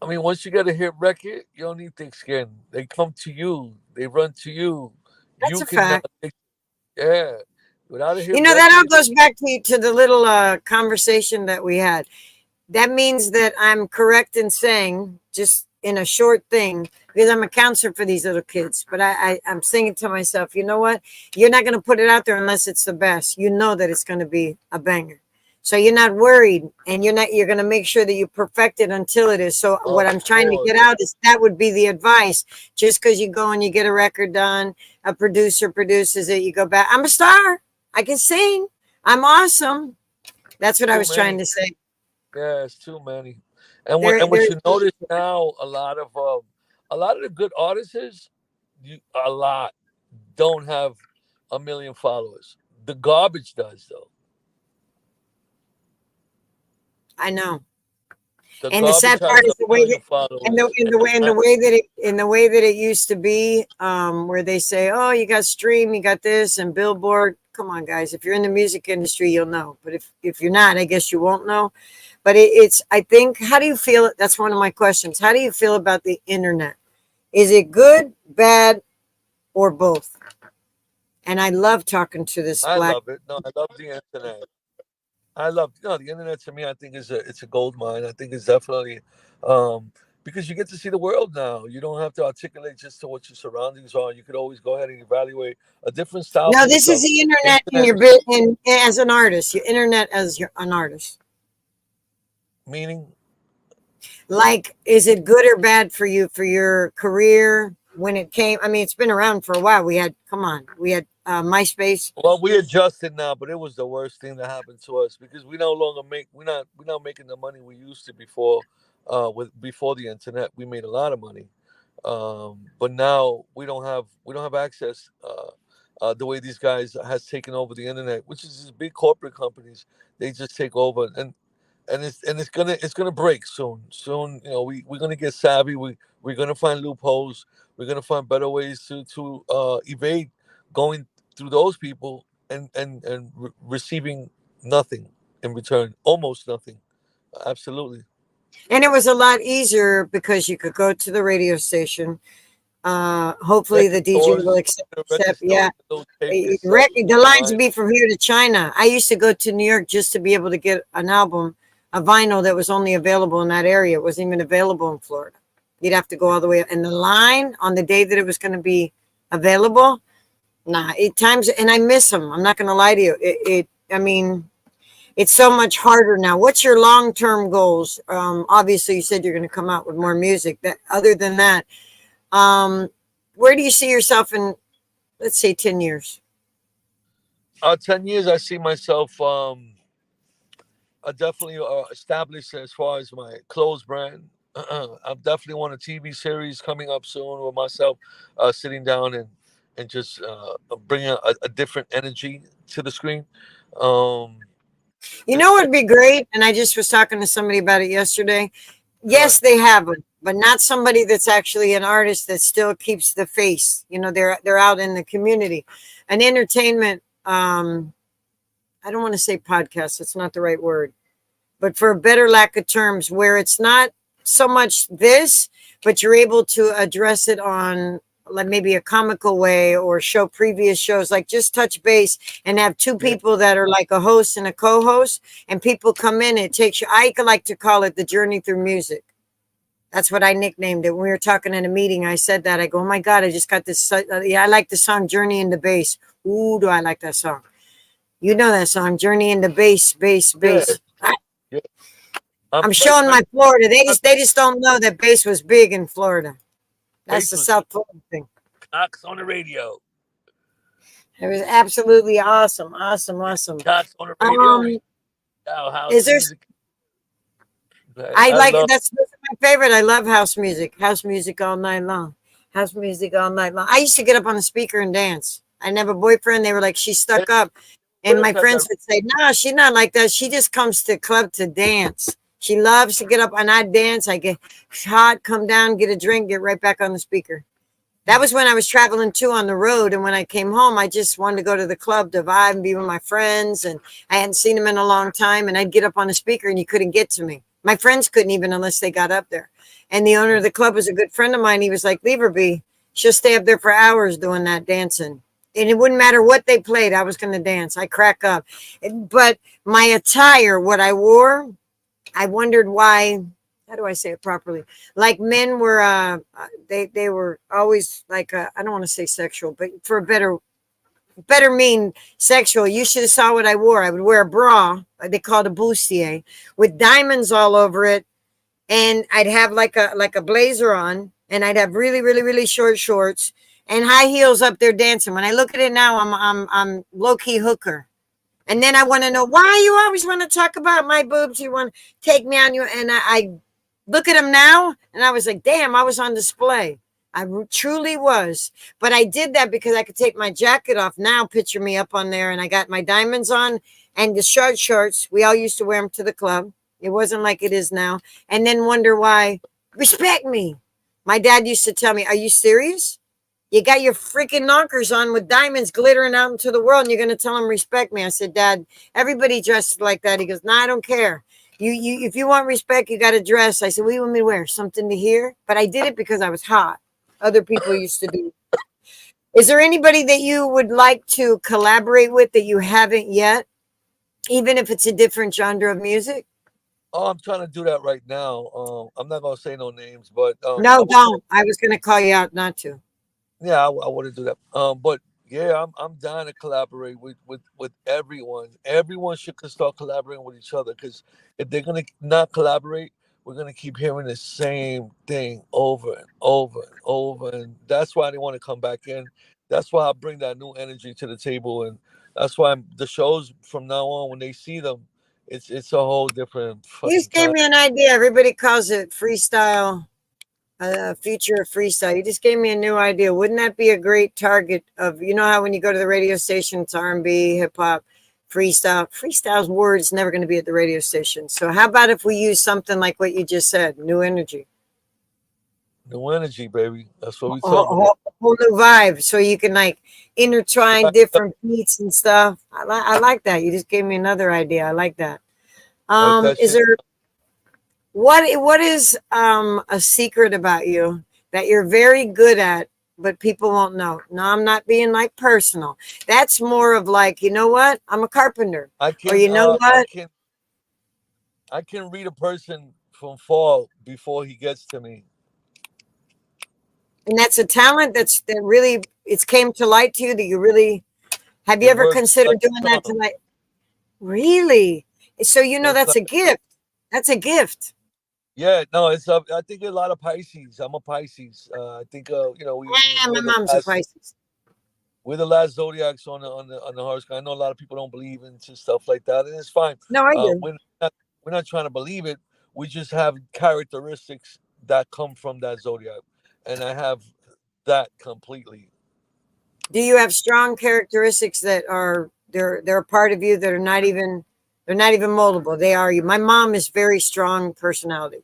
I mean, once you get a hit record, you don't need thick skin. They come to you. They run to you. That's You a can, fact. yeah. Without a hit You know, that all record, goes back to the little conversation that we had. That means that I'm correct in saying, just in a short thing, because I'm a counselor for these little kids, but I'm saying to myself, you know what? You're not going to put it out there unless it's the best. You know that it's going to be a banger. So you're not worried, and you're going to make sure that you perfect it until it is. So what of I'm trying to course. get out is that would be the advice. Just because you go and you get a record done, a producer produces it, you go back. I'm a star. I can sing. I'm awesome. That's what I Too was trying many. to say. Yeah, it's too many. And what There. you notice now, a lot of the good artists, a lot don't have a million followers. The garbage does though. I know. The And the garbage sad has part is a the way million that followers, in the way that it used to be, where they say, "Oh, you got stream, you got this, and Billboard." Come on, guys! If you're in the music industry, you'll know. But if you're not, I guess you won't know. But it's. I think. How do you feel? That's one of my questions. How do you feel about the internet? Is it good, bad, or both? And I love talking to this I black. love it. No, I love the internet. I love the internet. To me, I think is a gold mine. I think it's definitely um, because you get to see the world now. You don't have to articulate just to what your surroundings are. You could always go ahead and evaluate a different style No, for this is yourself. the internet in Internet your bit in as an artist. Your internet as an artist. meaning, Like, is it good or bad for you for your career when it came? I mean, it's been around for a while. We had MySpace. well, we adjusted now, but it was the worst thing that happened to us because we no longer make we're not making the money we used to before. With before the internet, we made a lot of money, but now we don't have access. The way these guys has taken over the internet, which is these big corporate companies, they just take over, and it's gonna break soon. Soon, you know, we're gonna get savvy. We're gonna find loopholes. We're gonna find better ways to evade going through those people and receiving nothing in return, almost nothing. Absolutely. And it was a lot easier because you could go to the radio station. Hopefully Record the DJ will stores, the record accept. stores, Yeah. those tape yourself, The lines vinyl. be from here to China. I used to go to New York just to be able to get an album, a vinyl that was only available in that area. It wasn't even available in Florida. You'd have to go all the way. And the line on the day that it was going to be available, nah, it times, and I miss them. I'm not going to lie to you. I mean, it's so much harder now. What's your long term goals? Obviously, you said you're going to come out with more music. That other than that, um, where do you see yourself in, let's say, 10 years? 10 years, I see myself. Definitely established as far as my clothes brand. I definitely want a TV series coming up soon with myself sitting down and just bringing a different energy to the screen. Um, You and, know what would be great? And I just was talking to somebody about it yesterday. right. Yes, they have them, but not somebody that's actually an artist that still keeps the face. You know, they're out in the community. An entertainment, I don't want to say podcast, it's not the right word. but for a better lack of terms, where it's not so much this, but you're able to address it on like maybe a comical way or show previous shows, like just touch base and have two Yeah. people that are like a host and a co-host, and people come in. It takes you. I like to call it the journey through music. That's what I nicknamed it. When we were talking in a meeting, I said that. I go, oh my God, I just got this. Yeah, I like the song Journey in the Bass. Ooh, do I like that song? You know that song, Journey in the Bass, Bass, Yeah. Bass. Yeah. I'm Right, showing right. my Florida. They just don't know that bass was big in Florida. That's Bass the was South Florida thing. Cox on the radio. It was absolutely awesome, awesome, awesome. Cox on the radio. Um, Now house is there? music. I I like love. that's my favorite. I love house music all night long, house music all night long. I used to get up on the speaker and dance. I never boyfriend. They were like, she's stuck up, and my First had friends that. would say, no, she's not like that. She just comes to club to dance. She loves to get up and I dance. I get hot, come down, get a drink, get right back on the speaker. That was when I was traveling too on the road. And when I came home, I just wanted to go to the club to vibe and be with my friends. And I hadn't seen them in a long time. And I'd get up on the speaker and you couldn't get to me. My friends couldn't even unless they got up there. And the owner of the club was a good friend of mine. He was like, leave her be. She'll stay up there for hours doing that dancing. And it wouldn't matter what they played. I was going to dance. I crack up. But my attire, what I wore, I wondered why. How do I say it properly? Like men were, they were always like, I don't want to say sexual, but for a better mean sexual. You should have saw what I wore. I would wear a bra, they called a bustier, with diamonds all over it, and I'd have like a blazer on, and I'd have really really really short shorts and high heels up there dancing. When I look at it now, I'm low key hooker. And then I want to know why you always want to talk about my boobs. You want to take me on you. And I look at them now and I was like, damn, I was on display. I truly was. But I did that because I could take my jacket off. Now picture me up on there and I got my diamonds on and the short shorts. We all used to wear them to the club. It wasn't like it is now. And then wonder why. Respect me. My dad used to tell me, are you serious? You got your freaking knockers on with diamonds glittering out into the world, and you're going to tell them respect me. I said, Dad, everybody dressed like that. He goes, no, I don't care. If you want respect, you got to dress. I said, what do you want me to wear? Something to hear? But I did it because I was hot. Other people used to do. Is there anybody that you would like to collaborate with that you haven't yet, even if it's a different genre of music? Oh, I'm trying to do that right now. I'm not gonna say no names, but I No, would say don't. I was going to call you out not to. yeah, I wouldn't do that. But yeah, I'm down to collaborate with everyone. Everyone should start collaborating with each other because if they're gonna not collaborate, we're gonna keep hearing the same thing over and over and over, and that's why they want to come back in. That's why I bring that new energy to the table, and that's why the shows from now on when they see them, it's a whole different You fucking just gave time. me an idea. Everybody calls it freestyle, future of freestyle. You just gave me a new idea. Wouldn't that be a great target of, you know how when you go to the radio station, it's R&B, hip hop, freestyle. Freestyle's word is never going to be at the radio station. So how about if we use something like what you just said, new energy, New energy, baby. That's what a we talking about. whole new vibe, so you can like intertwine different beats and stuff. I like that. You just gave me another idea. I like that. Let that Is shit. there what is a secret about you that you're very good at, but people won't know? No, I'm not being like personal. That's more of like, you know what? I'm a carpenter. I Or can you know what? I can read a person from fall before he gets to me. And that's a talent that really it's came to light to you that you really have you It ever works like considered doing a that to charm. like really? So you know Works that's like a gift. That's a gift. yeah, no, it's I think a lot of Pisces. I'm a Pisces. I think My we're the mom's a last Pisces. zodiacs on the horoscope. I know a lot of people don't believe into stuff like that, and it's fine. No, I Uh, do. we're we're not trying to believe it. We just have characteristics that come from that zodiac, and I have that completely. Do you have strong characteristics that are they're a part of you that are not even they're not even moldable? They are you. My mom is very strong personality.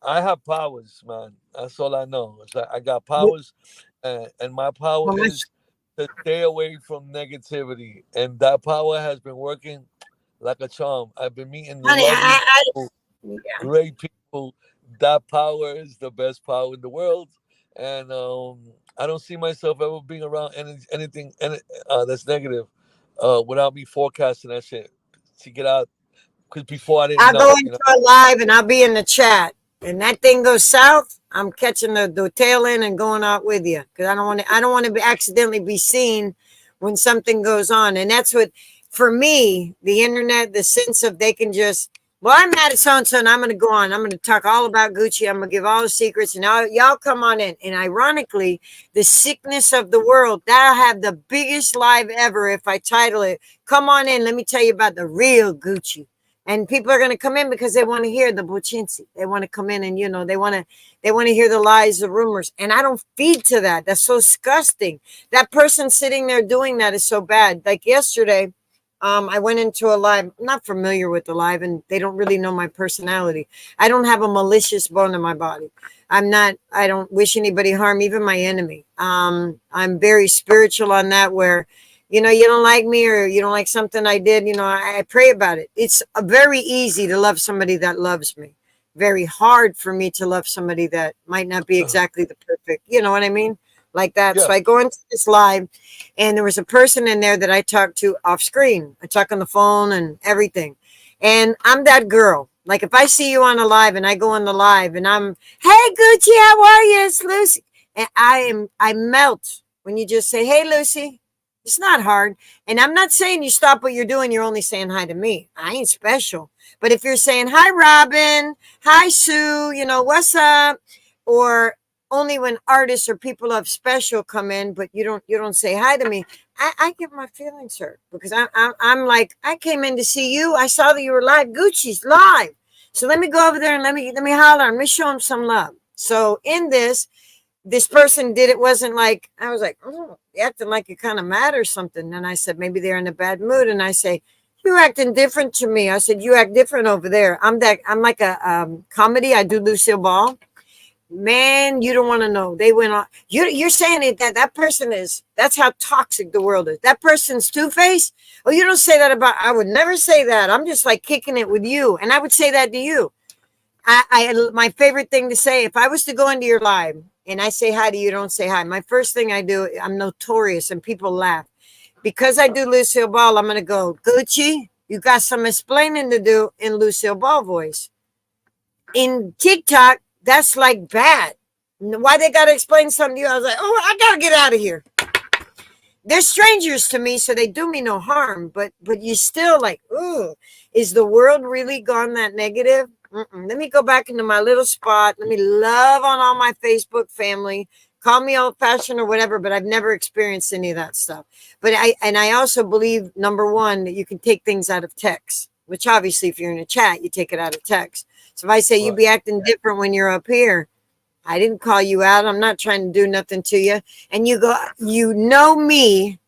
I have powers, man. That's all I know. It's like I got Well, powers, and my power my is to stay away from negativity, and that power has been working. like a charm. I've been meeting Honey, lovely people, yeah. great people. That power is the best power in the world, and I don't see myself ever being around that's negative, without me forecasting that shit to get out. Because before I didn't I'll go know, into a live and I'll be in the chat. And that thing goes south, I'm catching the tail end and going out with you because I don't want to be accidentally be seen when something goes on. And that's what, for me, the internet, the sense of they can just, well, I'm mad at so and so, and I'm going to go on. I'm going to talk all about Gucci. I'm going to give all the secrets, and y'all come on in. And ironically, the sickness of the world, that'll have the biggest live ever if I title it, "Come on in. Let me tell you about the real Gucci." And people are going to come in because they want to hear the buchinsi. They want to come in and they want to hear the lies, the rumors. And I don't feed to that. That's so disgusting. That person sitting there doing that is so bad. Like yesterday, I went into a live. I'm not familiar with the live, and they don't really know my personality. I don't have a malicious bone in my body. I'm not. I don't wish anybody harm, even my enemy. I'm very spiritual on that. Where you don't like me or you don't like something I did, I pray about it. It's very easy to love somebody that loves me. Very hard for me to love somebody that might not be exactly the perfect, you know what I mean? Like that. yeah, So I go into this live and there was a person in there that I talked to off screen. I talk on the phone and everything. And I'm that girl. Like if I see you on a live and I go on the live and I'm, hey Gucci, how are you? It's Lucy. And I melt when you just say, hey Lucy. It's not hard. And I'm not saying you stop what you're doing. You're only saying hi to me. I ain't special. But if you're saying, hi, Robin, hi, Sue, what's up? Or only when artists or people of special come in, but you don't say hi to me. I get my feelings hurt because I'm like, I came in to see you. I saw that you were live. Gucci's live. So let me go over there and let me holler and let me show him some love. So in this person did it wasn't like I was like, oh, acting like you kind of mad or something. And I said, maybe they're in a bad mood. And I say, you're acting different to me. I said, you act different over there. I'm like a comedy. I do Lucille Ball. Man, you don't want to know. They went on. You're saying it that person is. That's how toxic the world is. That person's two-faced. Oh, you don't say that about. I would never say that. I'm just like kicking it with you, and I would say that to you. My favorite thing to say, if I was to go into your live and I say hi to you, don't say hi. My first thing I do, I'm notorious and people laugh. Because I do Lucille Ball, I'm going to go, Gucci, you got some explaining to do in Lucille Ball voice. In TikTok, that's like bad. Why they got to explain something to you? I was like, oh, I got to get out of here. They're strangers to me, so they do me no harm. But you still like, ooh, is the world really gone that negative? Let me go back into my little spot. Let me love on all my Facebook family. Call me old fashioned or whatever, but I've never experienced any of that stuff. But I also believe number one that you can take things out of text, which obviously if you're in a chat, you take it out of text. So if I say you right. be acting different when you're up here, I didn't call you out. I'm not trying to do nothing to you. And you go, you know me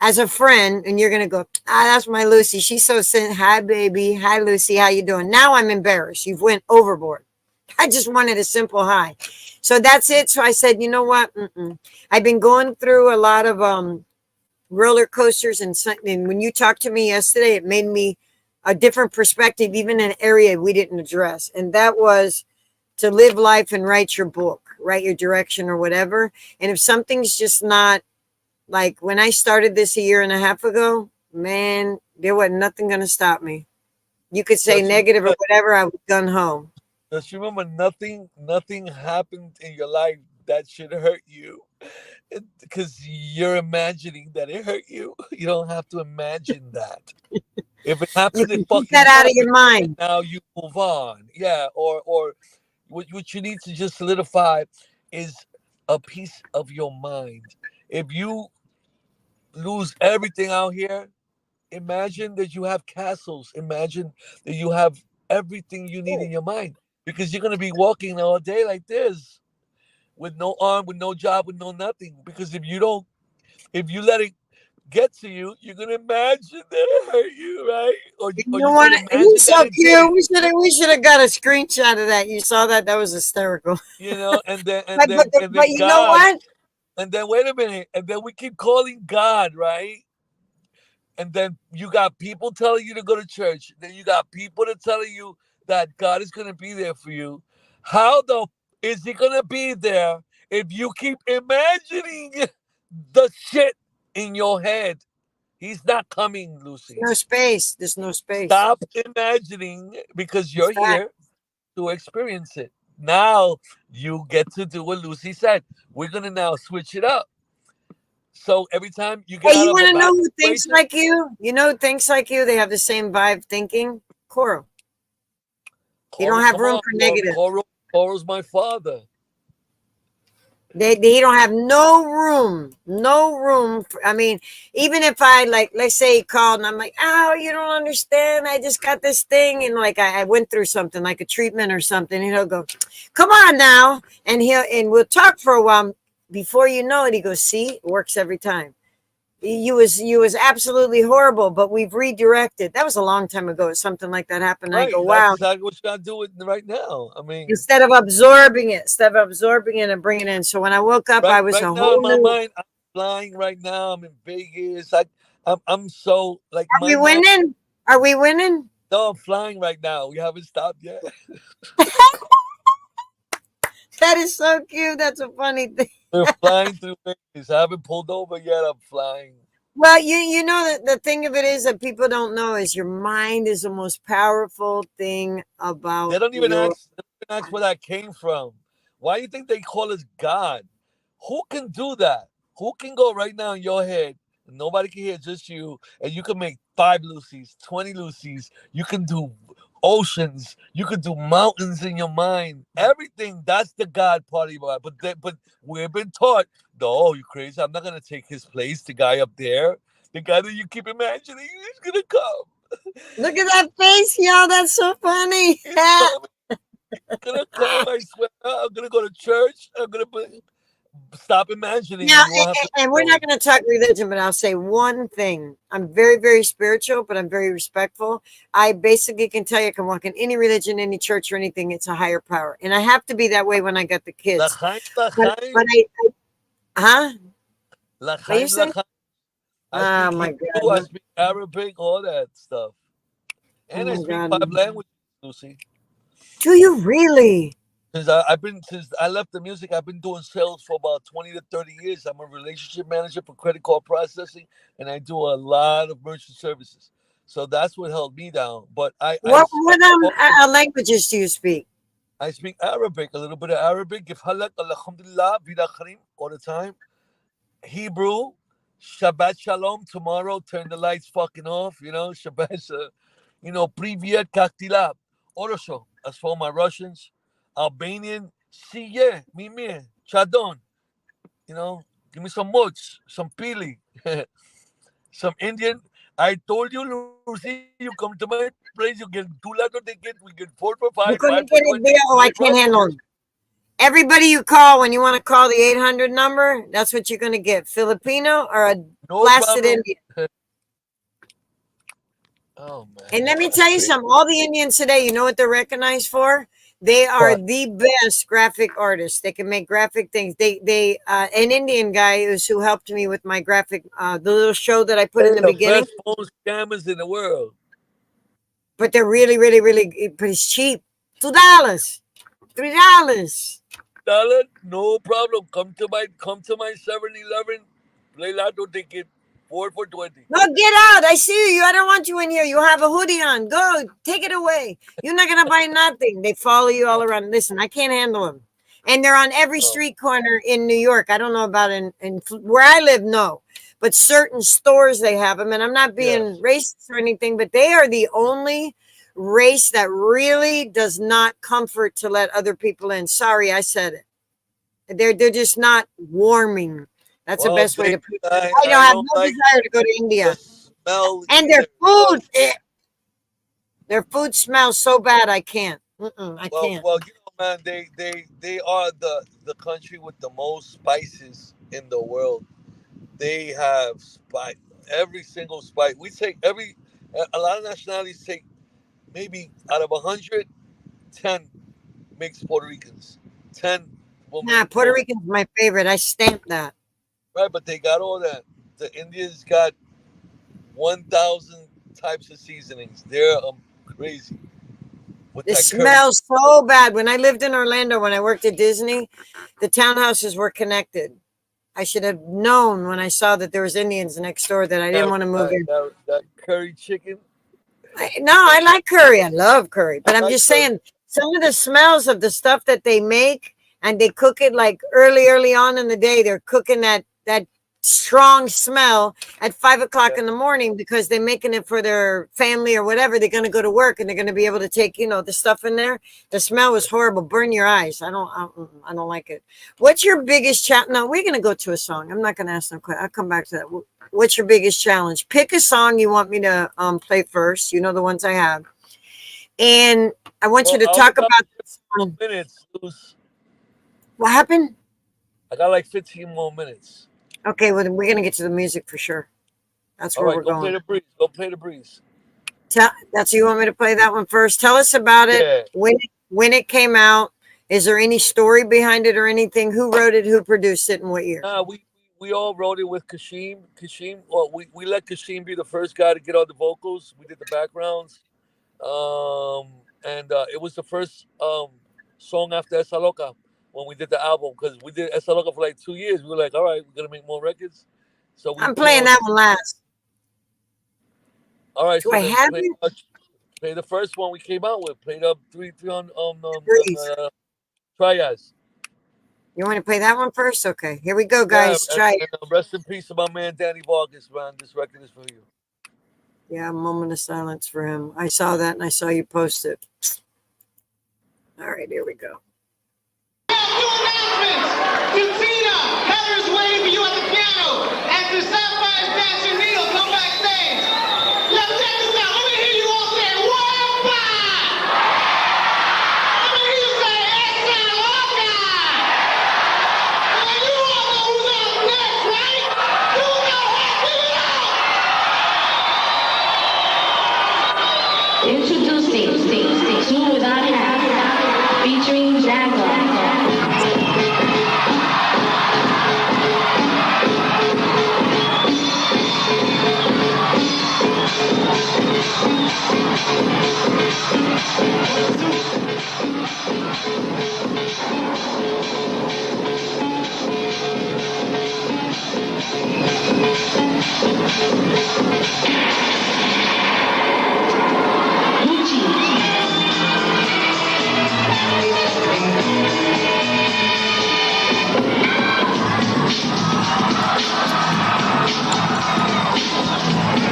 as a friend, and you're gonna go, that's my Lucy. She's so sent. Hi, baby. Hi, Lucy. How you doing? Now I'm embarrassed. You've went overboard. I just wanted a simple hi. So that's it. So I said, you know what? I've been going through a lot of roller coasters and something. And when you talked to me yesterday, it made me a different perspective, even in an area we didn't address. And that was to live life and write your book, write your direction or whatever. And if something's just not like when I started this a year and a half ago, man, there was nothing going to stop me. You could say Just negative or remember, whatever, I was done home. just remember, nothing happened in your life that should hurt you, because you're imagining that it hurt you. You don't have to imagine that. If it You happened, it can keep fucking that out of happened, your and mind. now you move on. Yeah, or what you need to just solidify is a piece of your mind. If you lose everything out here, imagine that you have castles. Imagine that you have everything you need in your mind, because you're gonna be walking all day like this with no arm, with no job, with no nothing. Because if you let it get to you, you're gonna imagine that it hurt you, right? You Or know you what? could He's imagine that so it cute. didn't. We should have got a screenshot of that. You saw that? That was hysterical. And then and But but, then and but then you know God, what? and then wait a minute, and then we keep calling God, right? and then you got people telling you to go to church. Then you got people that telling you that God is gonna be there for you. How the is he gonna be there if you keep imagining the shit in your head? He's not coming, Lucy. No space. There's no space. Stop imagining because It's you're fact. here to experience it. Now you get to do what Lucy said. We're gonna now switch it up. So every time you get Hey, out you of want a to bad know who thinks situation, like you? You know who thinks like you? They have the same vibe thinking. Coral. You don't Coral, have come room on, for negative. Coral's my father. They don't have no room. I mean, even if I like, let's say he called and I'm like, oh, you don't understand. I just got this thing. And like, I went through something like a treatment or something. And he'll go, come on now. And we'll talk for a while. Before you know it, he goes, see, it works every time. You was absolutely horrible, but we've redirected. That was a long time ago. Something like that happened. I go, Right. That's wow. exactly what you gotta do with right now. I mean, Instead of absorbing it and bringing it in. So when I woke up, I was right a now in whole my new. mind, I'm flying right now. I'm in Vegas. I'm so like Are my we mind. winning? Are we winning? No, I'm flying right now. We haven't stopped yet. That is so cute. That's a funny thing. We're flying through Vegas. I haven't pulled over yet. I'm flying. Well, you know that the thing of it is that people don't know is your mind is the most powerful thing They about don't even your. ask. They don't even ask where that came from. Why do you think they call us God? Who can do that? Who can go right now in your head? And nobody can hear, just you, and you can make 5 Lucy's, 20 Lucy's. You can do oceans. You can do mountains in your mind. Everything. That's the God part of your mind. But we've been taught, no, you crazy. I'm not gonna take his place. The guy up there, the guy that you keep imagining, he's gonna come. Look at that face, y'all. That's so funny. He's coming. Gonna come. I swear. I'm gonna go to church. Stop imagining, Now, and you won't have to and we're go. not going to talk religion, but I'll say one thing. I'm very, very spiritual, but I'm very respectful. I basically can tell you, I can walk in any religion, any church, or anything. It's a higher power, and I have to be that way when I got the kids. Lachaim, But lachaim, huh? What you lachaim, say? lachaim. I Oh speak my Hebrew. I god! speak Arabic. All that stuff. Oh And I my speak god! 5 languages, Lucy. Do you really? Since I left the music, I've been doing sales for about 20 to 30 years. I'm a relationship manager for credit card processing, and I do a lot of merchant services. So that's what held me down. But What languages do you speak? I speak Arabic, a little bit of Arabic. Give halak, alhamdulillah, vida kharim, all the time. Hebrew, Shabbat Shalom. Tomorrow, turn the lights fucking off. Shabbat, Privyet Kaktilab. Orosho, as for my Russians. Albanian, Siye, Mimir, Chadon. Give me some much, some pili. Some Indian. I told you, Lucy, you come to my place, you get 2 lakh ticket, we get 4 for 5, You're 5 going for to get 20. it there. Oh, No I can't problem. handle them. Everybody you call when you want to call the 800 number, that's what you're going to get. Filipino or a No blasted problem. Indian. Oh man, And let me that's tell you crazy. something. All the Indians today, you know what they're recognized for? They are What? the best graphic artists. They can make graphic things. An Indian guy is who helped me with my graphic, the little show that I put in They're the the beginning. best phone scammers in the world. But they're really, really, really, but it's cheap. $2, $3. Dollar, no problem. Come to my 7-Eleven, play lotto ticket, 4 for 20. No, get out. I see you. I don't want you in here. You have a hoodie on. Go. Take it away. You're not going to buy nothing. They follow you all around. Listen, I can't handle them. And they're on every Oh, street corner in New York. I don't know about in where I live, no. But certain stores, they have them. And I'm not being yes. racist or anything, but they are the only race that really does not comfort to let other people in. Sorry, I said it. They're just not warming. That's the Well, best way to put it. I don't I have don't no like desire to go to the India. smell And either. Well, their food smells so bad I can't. I well, can't. well, man, they are the country with the most spices in the world. They have spice. Every single spice. We take a lot of nationalities take maybe out of 100, 10 makes Puerto Ricans. 10 will Nah, make Puerto Puerto. Rican's my favorite. I stamp that. Right, but they got all that. The Indians got 1,000 types of seasonings. They're crazy with It that curry. smells so bad. When I lived in Orlando, when I worked at Disney, the townhouses were connected. I should have known when I saw that there was Indians next door that I didn't That, want to move that, in. that, that curry chicken. No, I like curry. I love curry. But I I'm like just curry. saying some of the smells of the stuff that they make and they cook it like early on in the day. They're cooking that strong smell at 5 o'clock Yeah. in the morning because they're making it for their family or whatever. They're gonna go to work and they're gonna be able to take, the stuff in there. The smell was horrible. Burn your eyes. I don't like it. What's your biggest challenge? No, we're gonna go to a song. I'm not gonna ask no question. I'll come back to that. What's your biggest challenge? Pick a song you want me to play first. You know the ones I have, and I want you Well, to I only talk got about this 15 more song. minutes. Luz. What happened. I got like 15 more minutes. Okay, well we're gonna get to the music for sure. That's All where right, we're go play going. the breeze. Go play the breeze. That's you want me to play that one first. Tell us about it. Yeah. When it came out. Is there any story behind it or anything? Who wrote it? Who produced it? And what year? Nah, we all wrote it with Kashim. Well, we let Kashim be the first guy to get on the vocals. We did the backgrounds. And it was the first song after Esa Loca when we did the album because we did Esa Loca for like 2 years. We were like, all right, we're gonna make more records. So we I'm put playing on. that one last. All right, Do so I then have it? play the first one we came out with. Played up three on Breeze. triads. You want to play that one first? Okay, here we go, Yeah, guys. Try it. and rest in peace to my man Danny Vargas, man. This record is for you. Yeah, a moment of silence for him. I saw that and I saw you post it. All right, here we go. Christina, Heather's waiting for you at the piano. After Sapphire's dancing needle, come backstage. Let's check this out. Let me hear you all say Wampa. Let me hear you say Esta Loca. Now you all know who's up next, right? You know how to give it up. Introducing Two Without a Hat, featuring Jaguar.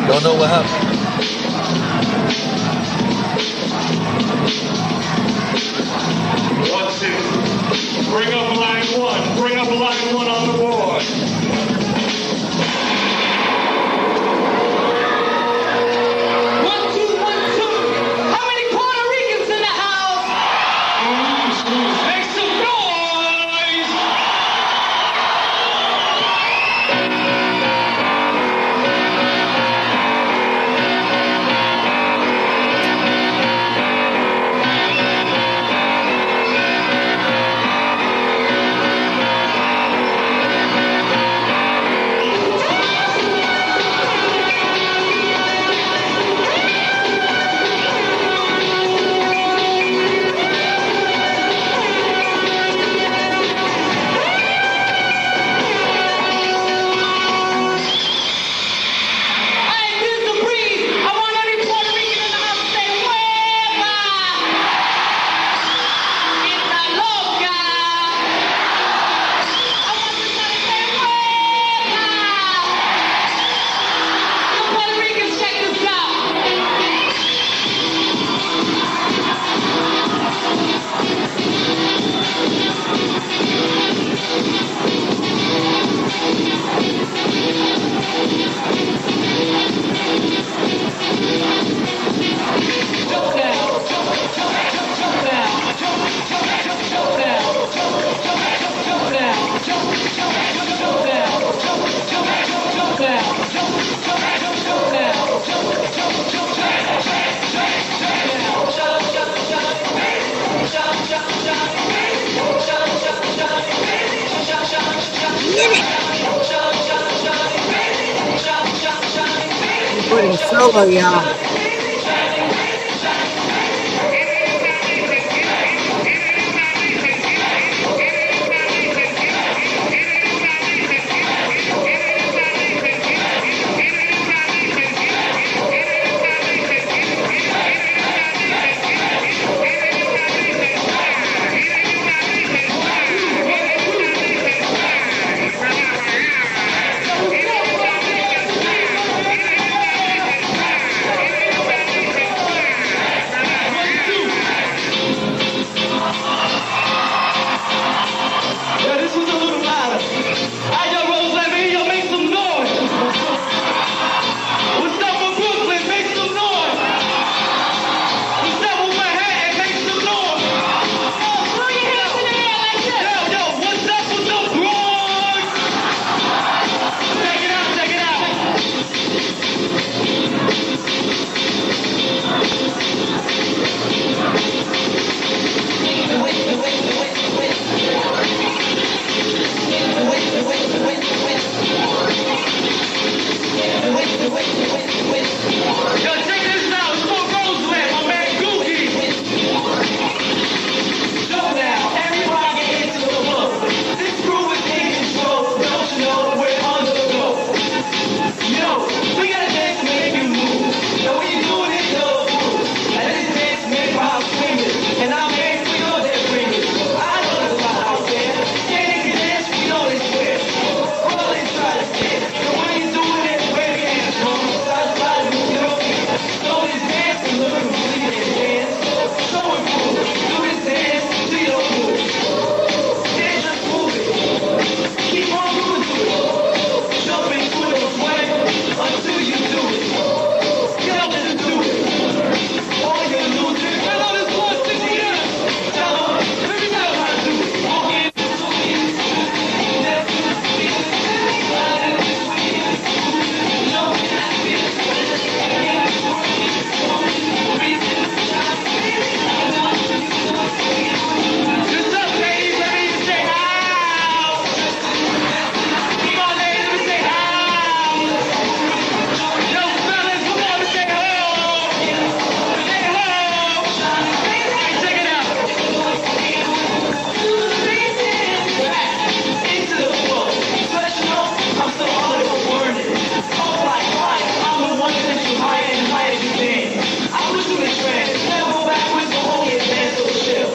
Don't know what happened. Let's see. Bring up line one. Bring up line one on the board. One, two, 1, 2. How many Puerto Ricans in the house? Make some noise! doing a solo, y'all. Yeah, this was a little louder. I got Rose, let me hear you make some noise. What's up with Brooklyn? Make some noise. What's up with Manhattan? Make some noise. Throw your hands in the air like this. Yo, what's up with the Bronx? Check it out, check it out. Yo, check this out. It's for Roseland, my man Googie. So now, everybody get into the flow. This crew is in control. Don't you know we're on the go? Yo, we gotta dance to make you move. And when you're doing it, so cool. And this dance make my house swinging. And I'm here, we know they're bringing. I know there's a lot out there. Yeah, they can dance, we know they swear. All they try to stand. So when you're doing it, wave your hands, come. Side to side, move your feet. So this dance and look at me, dance. So improve. Do this dance till you don't move. Dance, just move it. Keep on moving to it. Jump into it, sway until you do it. Get up and do it. All you losers, I know this one, 6 years. Tell them, let me tell them how to do it. Walk in. What's up, ladies? Let me say how. Come on, ladies, let me say how. Yo, fellas, come on, let me say ho. Say ho. Hey, check it out. Into the flow. Professional, I'm so all over burning. All like fire, I'm the one that you higher and higher you can. I was in the trend, never go backwards, but only advance so chill.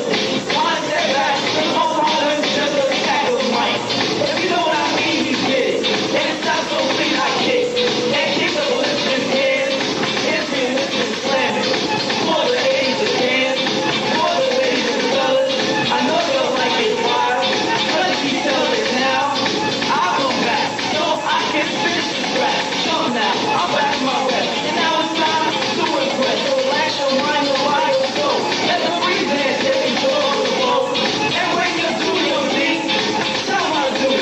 One step back, the whole problem is just a stack of mic. If you know what I mean, you get it. And it's not so clean, I kick. And kick the lifting hands. Hands being lifted and slamming. For the ladies to dance. For the ladies and fellas. I know they'll like it wild. Let's keep telling it now. I'll come back. So I can finish this rap. So now, I'm back my rep. And now it's time to impress. So relax your mind, your body, your soul. Let the free dance take control of the flow. And when you do your thing, tell them how to do it.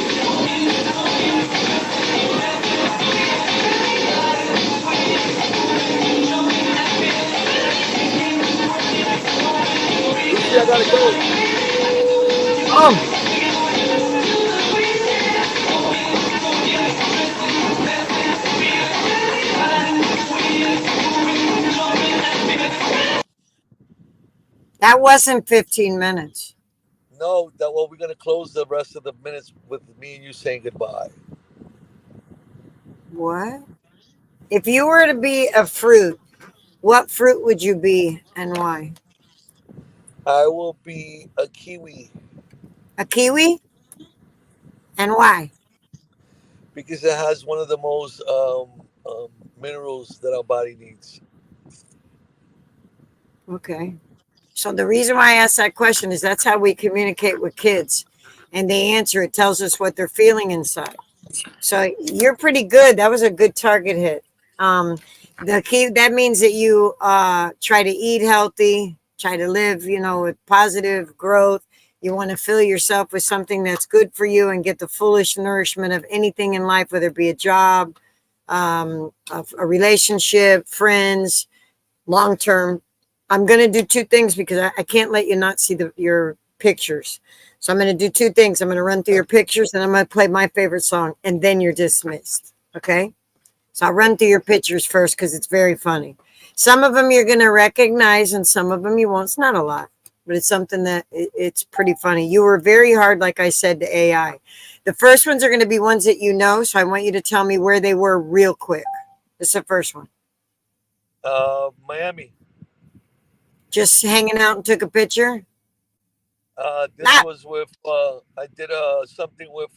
Lucy, I gotta go. That wasn't 15 minutes. No, that well, we're gonna close the rest of the minutes with me and you saying goodbye. What? If you were to be a fruit, what fruit would you be and why? I will be a kiwi A kiwi? And why? because it has one of the most minerals that our body needs. Okay. So the reason why I asked that question is that's how we communicate with kids. And they answer, it tells us what they're feeling inside. So you're pretty good. That was a good target hit. The key that means that you try to eat healthy, try to live, with positive growth. You want to fill yourself with something that's good for you and get the fullest nourishment of anything in life, whether it be a job, a relationship, friends, long term. I'm going to do two things because I can't let you not see your pictures. So I'm going to do two things. I'm going to run through your pictures and I'm going to play my favorite song and then you're dismissed. Okay. So I'll run through your pictures first because it's very funny. Some of them you're going to recognize and some of them you won't. It's not a lot, but it's something that it's pretty funny. You were very hard, like I said, to AI. The first ones are going to be ones that you know, so I want you to tell me where they were real quick. This is the first one. Miami. Just hanging out and took a picture? This was with I did something with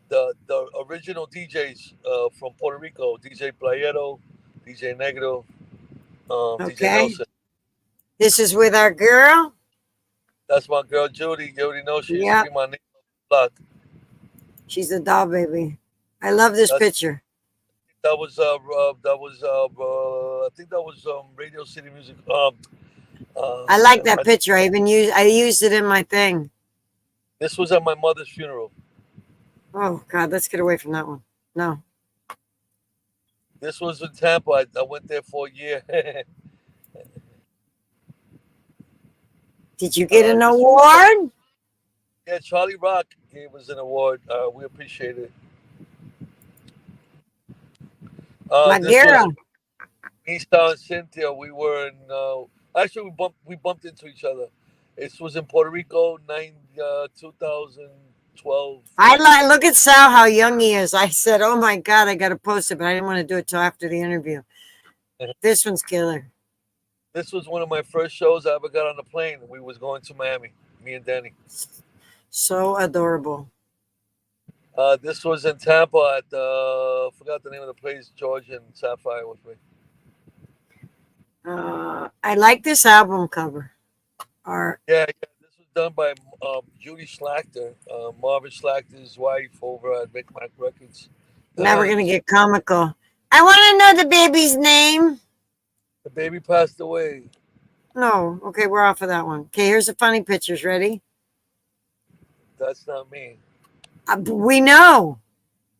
the original DJs from Puerto Rico, DJ Playero, DJ Negro, DJ Okay. Nelson. This is with our girl? That's my girl Judy. You already know she used Yep. to be my name on the block. She's a doll baby. I love this picture. That was I think that was Radio City Music. I like that picture. I used it in my thing. This was at my mother's funeral. Oh God, let's get away from that one. No. This was in Tampa. I went there for a year. Did you get an award? Yeah, Charlie Rock gave us an award. We appreciate it. My girl. Easton and Cynthia. We were in. Actually, we bumped into each other. This was in Puerto Rico, 2012. Look at Sal, how young he is. I said, "Oh my God, I got to post it," but I didn't want to do it till after the interview. This one's killer. This was one of my first shows I ever got on the plane. We was going to Miami. Me and Danny. So adorable. This was in Tampa at forgot the name of the place. George and Sapphire with me. I like this album cover. Yeah, this was done by Judy Schlachter, Marvin Schlachter's wife over at Big Mac Records. Now we're gonna get comical. I want to know the baby's name. The baby passed away. No, okay, we're off of that one. Okay, here's the funny pictures. Ready? That's not me. We know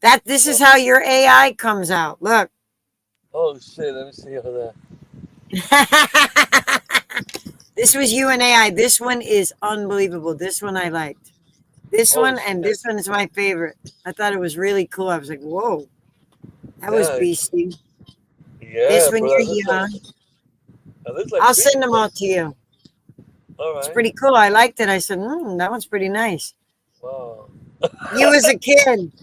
that this is how your AI comes out. Look. Oh shit! Let me see how that. This was you and AI. This one is unbelievable. This one I liked. This one and this one is my favorite. I thought it was really cool. I was like, whoa, that was beastie. Yeah, this one you're young. I'll send them all to you. All right. It's pretty cool. I liked it. I said, that one's pretty nice. Wow. You as a kid.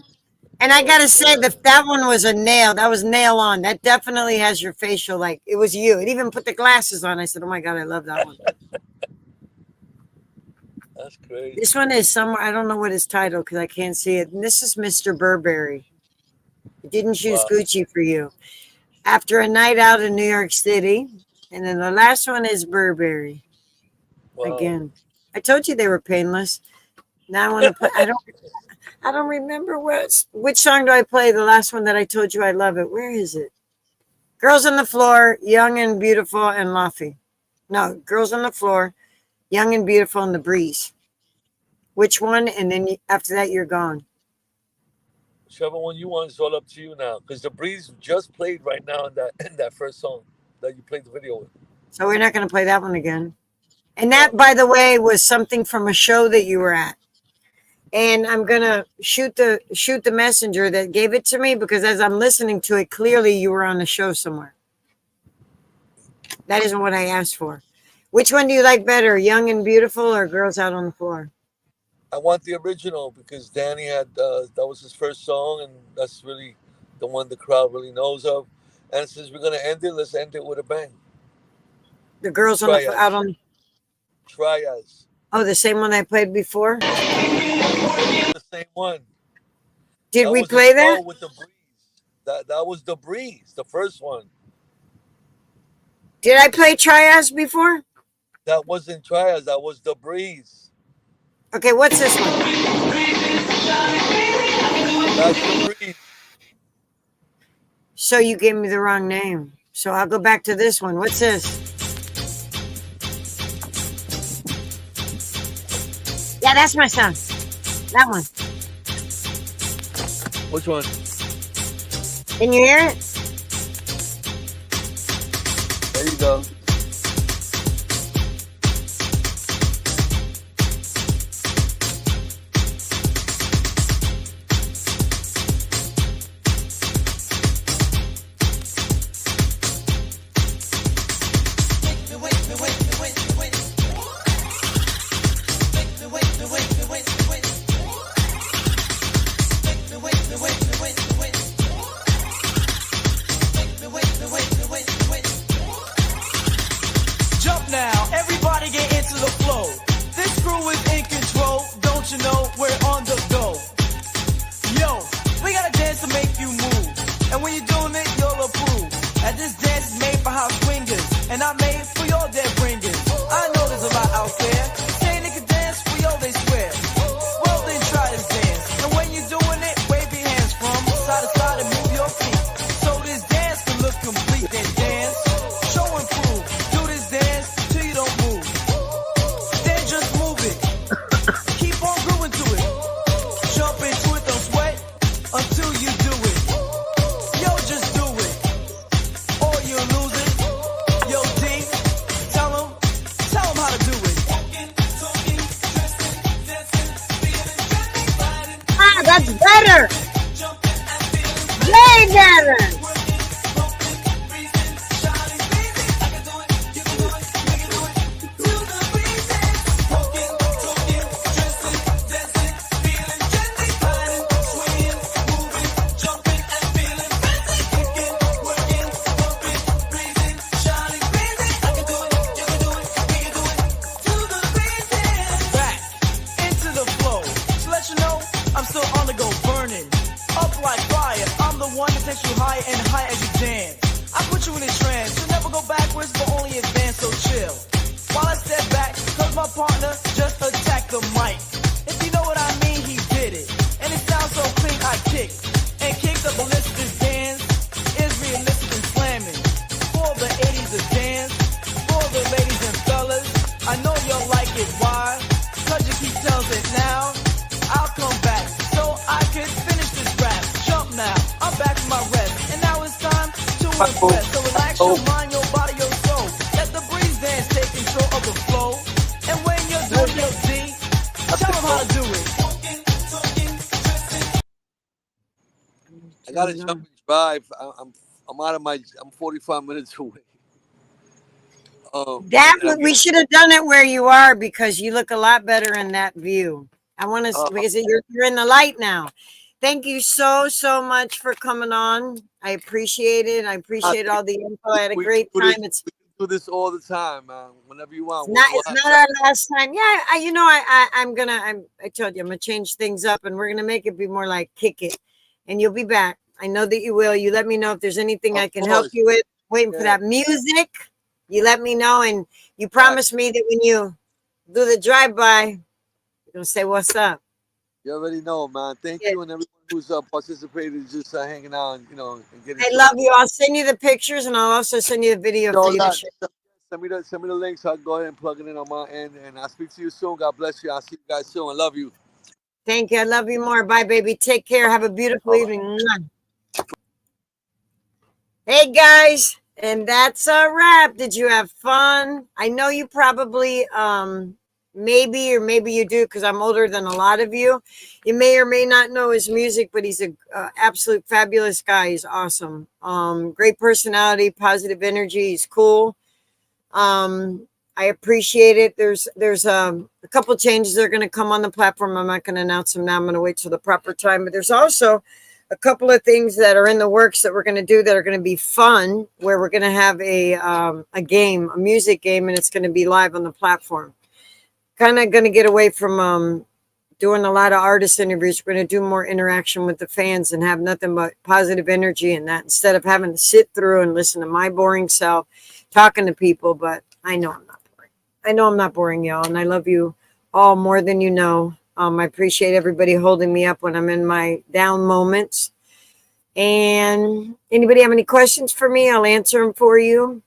And I got to say that one was a nail. That was nail on. That definitely has your facial, like, it was you. It even put the glasses on. I said, oh, my God, I love that one. That's great. This one is somewhere. I don't know what his title because I can't see it. And this is Mr. Burberry. I didn't choose Gucci for you. After a night out in New York City. And then the last one is Burberry. Wow. Again. I told you they were painless. Now I want to play. I don't remember which song do I play? The last one that I told you I love it. Where is it? Girls on the Floor, Young and Beautiful and Laffy. No, Girls on the Floor, Young and Beautiful and The Breeze. Which one? And then after that, you're gone. Whichever one you want is all up to you now. Because The Breeze just played right now in that first song that you played the video with. So we're not going to play that one again. And that, by the way, was something from a show that you were at. And I'm gonna shoot the messenger that gave it to me because as I'm listening to it, clearly you were on a show somewhere. That isn't what I asked for. Which one do you like better, Young and Beautiful or Girls Out on the Floor? I want the original because Danny had that was his first song, and that's really the one the crowd really knows of. And since we're gonna end it, let's end it with a bang. The Girls on the Out on. Triads. Oh, the same one I played before? The same one. Did we play that? With the Breeze. That was The Breeze, the first one. Did I play Triads before? That wasn't Triads, that was The Breeze. Okay, what's this one? That's The Breeze. So you gave me the wrong name. So I'll go back to this one. What's this? Yeah, that's my song. That one. Which one? Can you hear it? There you go. now, everybody get into the flow. This crew is in control, don't you know we're on the go. Yo, we gotta dance to make you move, and when you're doing it, you'll approve. And this dance is made for house swingers, and not made for your dead bringers. I know there's a lot out there saying they can dance for yo, they swear. Well then try this dance, and when you're doing it, wave your hands from side to side and move your feet. So this dance can look complete. Then dance, show and prove. Do this dance till you don't move. Then just move it. Keep on grooving to it. Jump into it, don't sweat until you do it. Yo, just do it, or you'll lose it. Yo, D, tell 'em how to do it. Ah, that's better. Way better. Back into the flow. To let you know, I'm still on the go, burning up like fire. I'm the one that takes you higher and higher as you dance. I put you in a trance. You'll never go backwards, but only advance. So chill while I step back, cause my partner just attacked the mic. If you know what I mean, he did it, and it sounds so clean. I kick and kick the ballistic. This dance is realistic and slamming. For the 80s to dance, for the ladies and fellas, I know you'll like it. Why? Cause you keep telling it now. I'll come back so I can finish this rap. Jump now, I'm back from my rest, and now it's time to impress. So relax your mind, your body, your soul. Let the breeze dance take control of the flow. And when you're doing your D, tell them how to do it. I gotta jump and drive. I'm out of my. I'm 45 minutes away. That And I'm we should have done it where you are because you look a lot better in that view. I want to because you're in the light now. Thank you so much for coming on. I appreciate it. I appreciate all the info. I had a we great do time. this, we can do this all the time, man. Whenever you want. It's not our last time. Yeah, I told you I'm gonna change things up and we're gonna make it be more like kick it. And you'll be back. I know that you will. You let me know if there's anything I can help you with. Waiting for that music. You let me know, and you promise me that when you do the drive-by, you're gonna say what's up. You already know, man. Thank you, and everyone who's participated, just hanging out, and and getting. I love you. I'll send you the pictures, and I'll also send you the video for you to share. Send me the links. I'll go ahead and plug it in on my end, and I'll speak to you soon. God bless you. I'll see you guys soon. I love you. Thank you. I love you more. Bye, baby. Take care. Have a beautiful evening. Mwah. Hey, guys. And that's a wrap. Did you have fun? I know you probably, maybe you do because I'm older than a lot of you. You may or may not know his music, but he's a absolute fabulous guy. He's awesome. Great personality, positive energy. He's cool. I appreciate it. There's a couple changes that are going to come on the platform. I'm not going to announce them now. I'm going to wait till the proper time. But there's also a couple of things that are in the works that we're going to do that are going to be fun, where we're going to have a game, a music game, and it's going to be live on the platform. Kind of going to get away from doing a lot of artist interviews. We're going to do more interaction with the fans and have nothing but positive energy and that, instead of having to sit through and listen to my boring self talking to people. But I know I'm not boring. I know I'm not boring, y'all, and I love you all more than you know. I appreciate everybody holding me up when I'm in my down moments. And anybody have any questions for me? I'll answer them for you.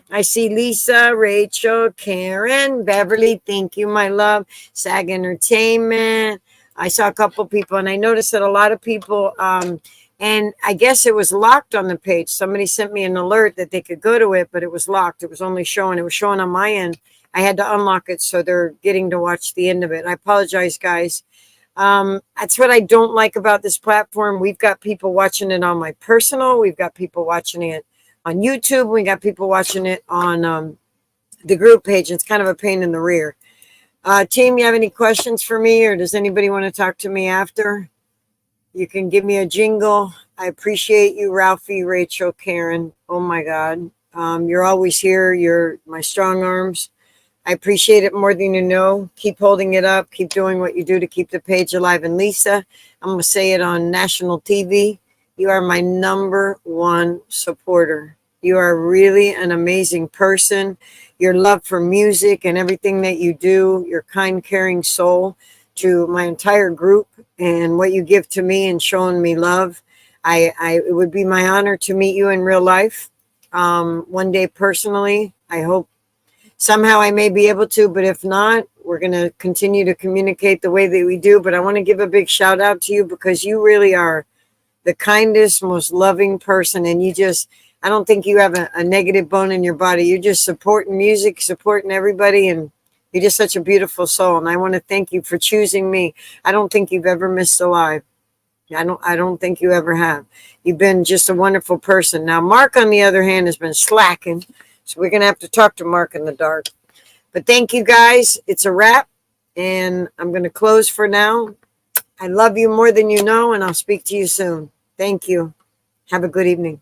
I see Lisa, Rachel, Karen, Beverly. Thank you, my love. SAG Entertainment. I saw a couple people, and I noticed that a lot of people, and I guess it was locked on the page. Somebody sent me an alert that they could go to it, but it was locked. It was only showing. It was showing on my end. I had to unlock it, so they're getting to watch the end of it. I apologize, guys. That's what I don't like about this platform. We've got people watching it on my personal. We've got people watching it on YouTube. We got people watching it on the group page. It's kind of a pain in the rear. Team, you have any questions for me, or does anybody want to talk to me after? You can give me a jingle. I appreciate you, Ralphie, Rachel, Karen. Oh, my God. You're always here. You're my strong arms. I appreciate it more than you know. Keep holding it up. Keep doing what you do to keep the page alive. And Lisa, I'm going to say it on national TV. You are my number one supporter. You are really an amazing person. Your love for music and everything that you do, your kind, caring soul to my entire group and what you give to me and showing me love. It would be my honor to meet you in real life one day personally. I hope somehow I may be able to, but if not, we're going to continue to communicate the way that we do. But I want to give a big shout out to you because you really are the kindest, most loving person. And I don't think you have a negative bone in your body. You're just supporting music, supporting everybody. And you're just such a beautiful soul. And I want to thank you for choosing me. I don't think you've ever missed a live. I don't think you ever have. You've been just a wonderful person. Now, Mark, on the other hand, has been slacking. So we're going to have to talk to Mark in the dark. But thank you, guys. It's a wrap. And I'm going to close for now. I love you more than you know, and I'll speak to you soon. Thank you. Have a good evening.